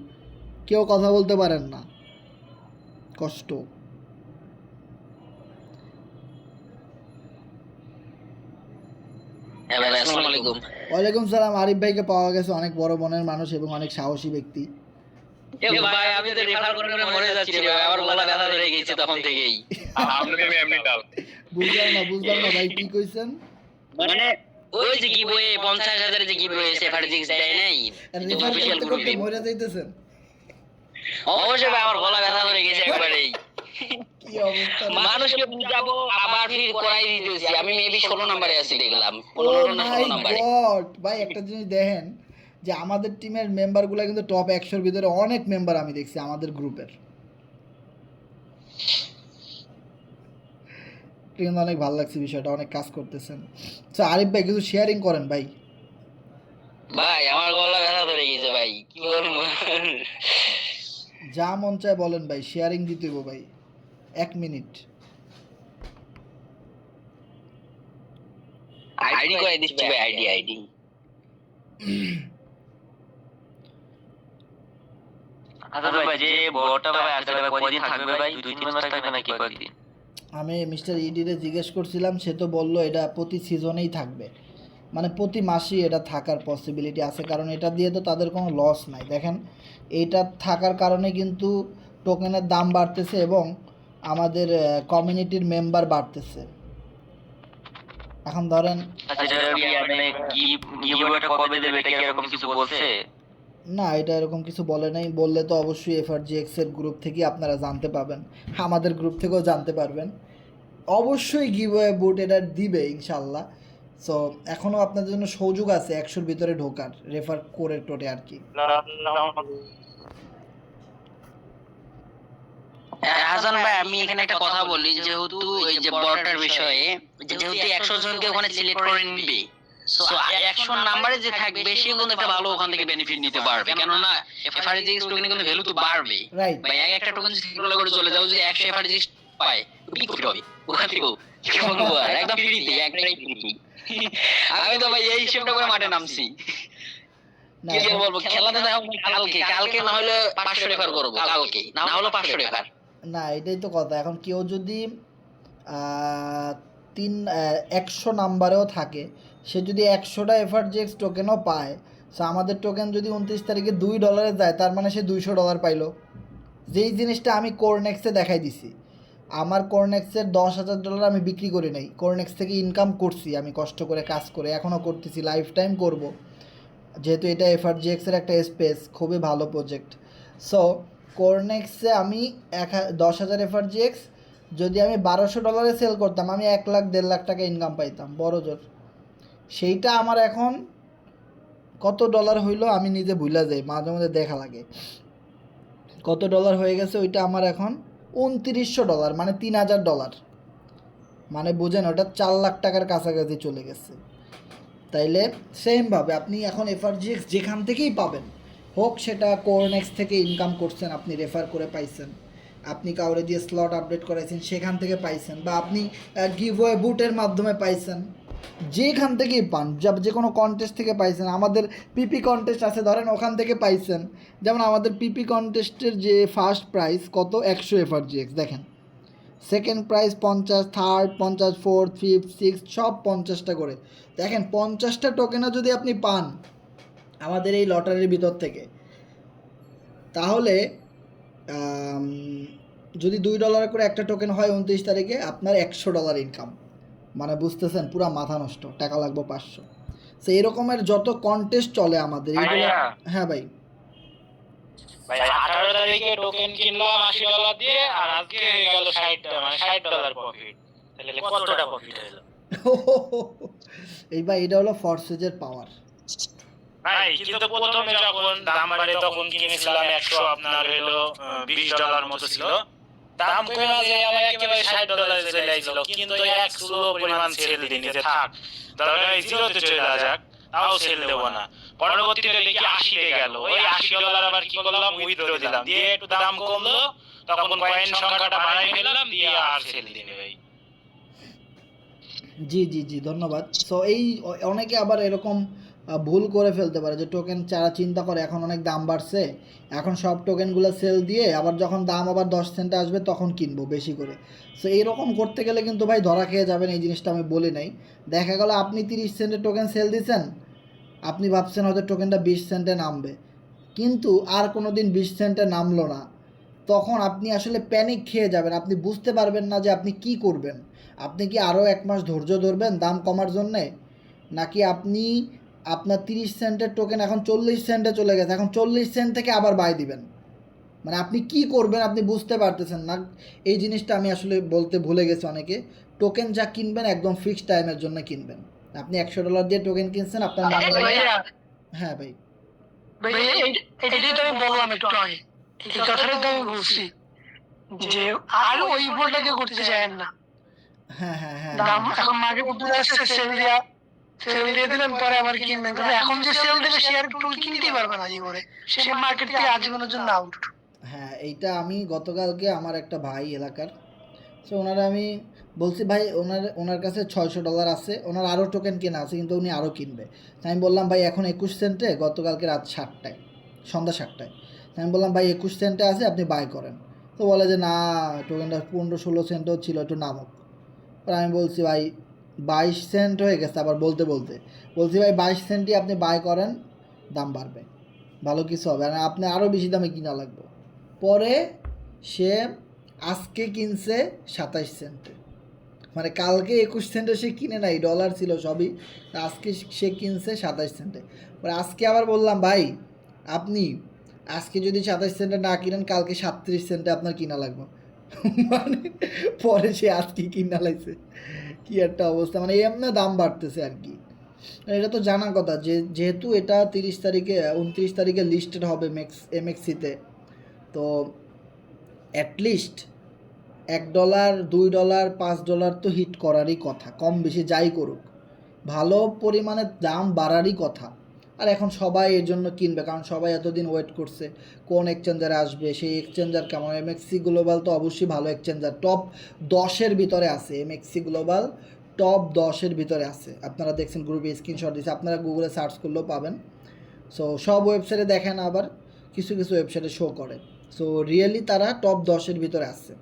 কেউ কথা বলতে পারেন না, কষ্ট। আসসালামু আলাইকুম। ওয়ালাইকুম সালাম। আরিফ ভাইকে পাওয়া গেছে, অনেক বড় মনের মানুষ এবং অনেক সাহসী ব্যক্তি। ভাই আমি তো রেফার করে মরে যাচ্ছি ভাই, আমার গলা ব্যথা ধরে গেছে তখন থেকেই। আপনাদের এমনি ডাল বুঝলাম না ভাই কি কইছেন। মানে ওই যে গিভওয়ে 50,000 যে গিভওয়ে FRGX দেয় নাই অফিশিয়াল গ্রুপে, মরে যাইতেছেন। অবশ্যই ভাই আমার গলা ব্যথা ধরে গেছে একবারেই। কি অবস্থা, মানুষকে বুঝাবো আবার ফির করাই দিতেছি। আমি মেবি 16 নম্বরে আছি দেখলাম, ও 15 না মাই 16 নম্বরে। গড ভাই, একটা জিনিস দেখেন যে আমাদের টিমের মেম্বারগুলো কিন্তু টপ 100-র ভিতরে অনেক মেম্বার আমি দেখছি আমাদের গ্রুপের। কিন্তু অনেক ভালো লাগছে বিষয়টা, অনেক কাজ করতেছেন। তো আরিফ ভাই কিছু শেয়ারিং করেন ভাই। ভাই আমার গলা ব্যথা ধরে গেছে ভাই, কি বলবো। যা মন চায় বলেন ভাই, শেয়ারিং দিতে হইব ভাই। 1 মিনিট আইডি করে দিচ্ছি ভাই, আইডি আচ্ছা ভাই, যে বড়টা ভাই আসলে ভাই কয়দিন থাকবে ভাই? 2-3 মাস থাকবে নাকি কয়েকদিন? আমি মিস্টার ইডিরে জিজ্ঞেস করছিলাম, সে তো বললো এটা প্রতি সিজনেই থাকবে, মানে প্রতি মাসেই এটা থাকার পসিবিলিটি আছে, কারণ এটা দিয়ে তো তাদের কোনো লস নাই। দেখেন এইটা থাকার কারণে কিন্তু টোকেনের দাম বাড়তেছে এবং আমাদের কমিউনিটির মেম্বার বাড়তেছে। এখন ধরেন আচ্ছা এটা কি মানে গিভওয়েটা কবে দেবে এটা কি এরকম কিছু বলছে? না, এটা এরকম কিছু বলে নাই। বললে তো অবশ্যই FRGX এর গ্রুপ থেকে আপনারা জানতে পাবেন, আমাদের গ্রুপ থেকেও জানতে পারবেন। অবশ্যই গিভওয়ে বুট এটা দিবে ইনশাল্লাহ। সো এখনও আপনাদের জন্য সুযোগ আছে 100-র ভিতরে ঢোকার, রেফার করে টোটে আর কি। হাসান ভাই আমি এখানে একটা কথা বলি, যেহেতু এই যে বড়টার বিষয়ে, যেহেতু 100 জনকে ওখানে সিলেক্ট করে নিবে, সো 100 নাম্বারে যে থাকবে সে কিন্তু একটা ভালো ওখান থেকে বেনিফিট নিতে পারবে, কেননা FRGX টোকেনে কিন্তু ভ্যালু তো বাড়বে। রাইট ভাই একটা টোকেন সিলেক্ট করে চলে যাও, যদি 100 FRGX পায় কি করতে হবে ওখান থেকে কি বলবো আর, একদম ফ্রিতে, একবারেই ফ্রি। আমি তো ভাই এই হিসেবটা করে মাঠে নামছি। না কি আর বলবো, খেলাতে না হোক কালকে, কালকে না হলে 500 রেফার করবো, কালকে না হলো 500 রেফার। না এটাই তো কথা। এখন কেউ যদি 100 নাম্বারেও থাকে, সে যদি 100টা এফআরজিএক্স টোকেনও পায়, সো আমাদের টোকেন যদি 29 তারিখে $2 যায়, তার মানে সে $200 পাইলো। যেই জিনিসটা আমি কোরনেক্সে দেখাই দিছি। আমার কোরনেক্সের $10,000 আমি বিক্রি করি নাই, কোরনেক্স থেকে ইনকাম করছি আমি কষ্ট করে কাজ করে, এখনও করতেছি, লাইফ টাইম করবো, যেহেতু এটা এফআরজিএক্সের একটা স্পেস, খুবই ভালো প্রজেক্ট। সো কোরনেক্সে আমি 10,000 এফআরজিএক্স যদি আমি $1,200 সেল করতাম, আমি 1 লাখ 1.5 লাখ টাকা ইনকাম পাইতাম বড় জোর। সেইটা আমার এখন কত ডলার হইলো আমি নিজে ভুলে যাই, মাঝে মাঝে দেখা লাগে কত ডলার হয়ে গেছে। ওইটা আমার এখন $2,900, মানে $3,000, মানে বুঝেন ওটা 4 লাখ টাকার কাছাকাছি চলে গেছে। তাইলে সেমভাবে আপনি এখন এফআরজিএক্স যেখান থেকেই পাবেন, হোক সেটা কোরনেক্স থেকে ইনকাম করছেন, আপনি রেফার করে পাইছেন, আপনি কাউরে দিয়ে স্লট আপডেট করাইছেন সেখান থেকে পাইছেন, বা আপনি গিভওয়ে বুটের মাধ্যমে পাইছেন, যেখান থেকেই পান, যে কোনো কন্টেস্ট থেকে পাইছেন, আমাদের পিপি কন্টেস্ট আছে ধরেন, ওখান থেকে পাইছেন। যেমন আমাদের পিপি কন্টেস্টের যে ফার্স্ট প্রাইজ কত, 100 এফআরজিএক্স, দেখেন second prize 50, third 50, fourth, fifth, sixth, সব 50টা করে। দেখেন 50টা টোকেনও যদি আপনি পান আমাদের এই লটারির ভিতর থেকে, তাহলে যদি $2 করে একটা টোকেন হয় 29 তারিখে, আপনার $100 ইনকাম, মানে বুঝতেছেন পুরা মাথা নষ্ট, টাকা লাগবে 500। সো এরকমের যত কন্টেস্ট চলে আমাদের এইগুলো। হ্যাঁ ভাই, ভাই 18 তারিখে টোকেন কিনলাম $80 দিয়ে, আর আজকে হয়ে গেল $60 প্রফিট। তাহলে কতটা প্রফিট হলো এই ভাই এটা হলো ফরসেজের পাওয়ার। ভাই? কিন্তু প্রথমে যখন দাম বাড়ে তখন কিনেছিলাম 100, আপনার হলো $20 মতো ছিল। দাম কমে যায় আমার একেবারে $60 চলে আইছিল, কিন্তু এক স্লো পরিমাণ সেল দিই যে থাক, দরকার জিরোতে চলে যাক, তাও সেল দেবো না। পরবর্তীতে দেখি 80 গেল, ওই $80 আবার কি করলাম, উইথড্র দিলাম, দিয়ে একটু দাম কমলো, তখন কয়েন সংখ্যাটা বাড়াই ফেললাম, দিয়ে আর সেল দিই ভাই। জি জি জি, ধন্যবাদ। সো এই অনেকে আবার এরকম ভুল করে ফেলতে পারে যে টোকেন যারা চিন্তা করে এখন অনেক দাম বাড়ছে, এখন সব টোকেনগুলো সেল দিয়ে আবার যখন দাম আবার 10 সেন্টে আসবে তখন কিনবো বেশি করে। সো এইরকম করতে গেলে কিন্তু ভাই ধরা খেয়ে যাবেন, এই জিনিসটা আমি বলি নাই। দেখা গেল আপনি 30 সেন্টের টোকেন সেল দিচ্ছেন, আপনি ভাবছেন হয়তো টোকেনটা 20 সেন্টে নামবে, কিন্তু আর কোনো দিন 20 সেন্টে নামলো না, তখন আপনি আসলে প্যানিক খেয়ে যাবেন, আপনি বুঝতে পারবেন না যে আপনি কি করবেন। আপনি কি আরও 1 মাস ধৈর্য ধরবেন দাম কমার জন্যে, নাকি আপনি আপনার 30 সেন্টের টোকেন এখন 40 সেন্টে চলে গেছে, এখন 40 সেন্ট থেকে আবার বাই দিবেন, মানে আপনি কি করবেন আপনি বুঝতে পারতেছেন না। এই জিনিসটা আমি আসলে বলতে ভুলে গেছি অনেকে। টোকেন যা কিনবেন একদম ফিক্সড টাইমের জন্য কিনবেন। আপনি $100 দিয়ে টোকেন কিনছেন, আপনার মনে হয়। হ্যাঁ ভাই, এটাই তো আমি বললাম একটু আগে, এই কথাটাই তো আমি বলছি যে আর ওই ভুলটাকে করতে চায় না। হ্যাঁ হ্যাঁ হ্যাঁ, দাম এখন মার্কেট উঠে যাচ্ছে, সেল দিয়ে দিলেন, পরে আবার কিনবেন, কিন্তু এখন যে সেল দিলে সে আর টুল কিনতেই পারবে না জীবনে, সে মার্কেট থেকে আজীবনের জন্য আউট। হ্যাঁ এইটা আমি গতকালকে আমার একটা ভাই এলাকার, সো ওনারা আমি বলছি ভাই ওনার কাছে $600 আছে, ওনার আরও টোকেন কেনা আছে কিন্তু উনি আরও কিনবে। তাই আমি বললাম ভাই এখন 21 সেন্টে, গতকালকে রাত 7টায়, সন্ধ্যা 7টায়, তাই আমি বললাম ভাই 21 সেন্টে আছে, আপনি বাই করেন। তো বলে যে না টোকেনটা 15-16 সেন্টও ছিল, একটু নামক। আর আমি বলছি ভাই 22 সেন্ট হয়ে গেছে, আবার বলতে বলছি ভাই 22 সেন্টই আপনি বাই করেন, দাম বাড়বে, ভালো কিছু হবে, আর আপনি আরও বেশি দামে কিনা লাগবে। পরে সে আজকে কিনছে 27 সেন্টে, মানে কালকে 21 সেন্টে সে কিনে নাই, ডলার ছিল সবই, আজকে সে কিনছে 27 সেন্টে। পরে আজকে আবার বললাম ভাই আপনি আজকে যদি 27 সেন্টে না কিনেন, কালকে 37 সেন্টে আপনার কিনা লাগবে, মানে পরে সে আজকে কিনা লাগছে। কি একটা অবস্থা, মানে এমনি দাম বাড়তেছে আর কি। এটা তো জানার কথা যে যেহেতু এটা 29 তারিখে লিস্টেড হবে MXCতে, তো অ্যাটলিস্ট $1, $2, $5 তো হিট করারই কথা, কম বেশি যাই করুক, ভালো পরিমাণে দাম বাড়ারই কথা। আর এখন সবাই এর জন্য কিনবে, কারণ সবাই এতদিন ওয়েট করছে কোন এক্সচেঞ্জারে আসবে, সেই এক্সচেঞ্জার কেমন। এমএক্সি গ্লোবাল তো অবশ্যই ভালো এক্সচেঞ্জার, টপ 10-এর ভিতরে আছে, এমএক্সি গ্লোবাল টপ 10-এর ভিতরে আছে। আপনারা দেখছেন, গ্রুপে স্ক্রিনশট দিয়েছে, আপনারা গুগলে সার্চ করলেও পাবেন। সো সব ওয়েবসাইটে দেখেন, আবার কিছু কিছু ওয়েবসাইটে শো করে। সো রিয়েলি তারা টপ 10-এর ভিতরে আছে।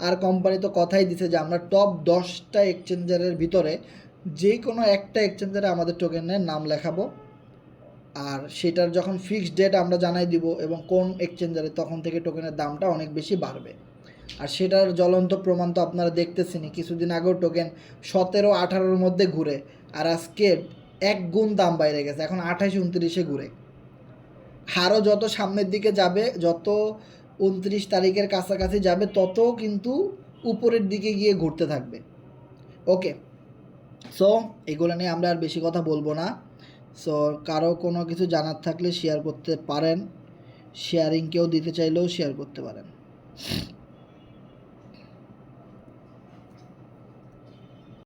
আর কোম্পানি তো কথাই দিছে যে আমরা টপ 10টা এক্সচেঞ্জারের ভিতরে যে কোনো একটা এক্সচেঞ্জারে আমাদের টোকেনের নাম লেখাবো, আর সেটার যখন ফিক্সড ডেট আমরা জানাই দিব এবং কোন এক্সচেঞ্জারে, তখন থেকে টোকেনের দামটা অনেক বেশি বাড়বে। আর সেটার জ্বলন্ত প্রমাণ তো আপনারা দেখতেছেনই, কিছুদিন আগেও টোকেন 17-18-র মধ্যে ঘুরে, আর আজকে 1 গুণ দাম বাইরে গেছে, এখন 28-29-এ ঘুরে। আরও যত সামনের দিকে যাবে, যত 29 তারিখের কাছাকাছি যাবে, তত কিন্তু উপরের দিকে গিয়ে ঘুরতে থাকবে। ওকে, সো এগুলো নিয়ে আমরা আর বেশি কথা বলবো না। সো কারো কোনো কিছু জানার থাকলে শেয়ার করতে পারেন, শেয়ারিং কেউ দিতে চাইলেও শেয়ার করতে পারেন।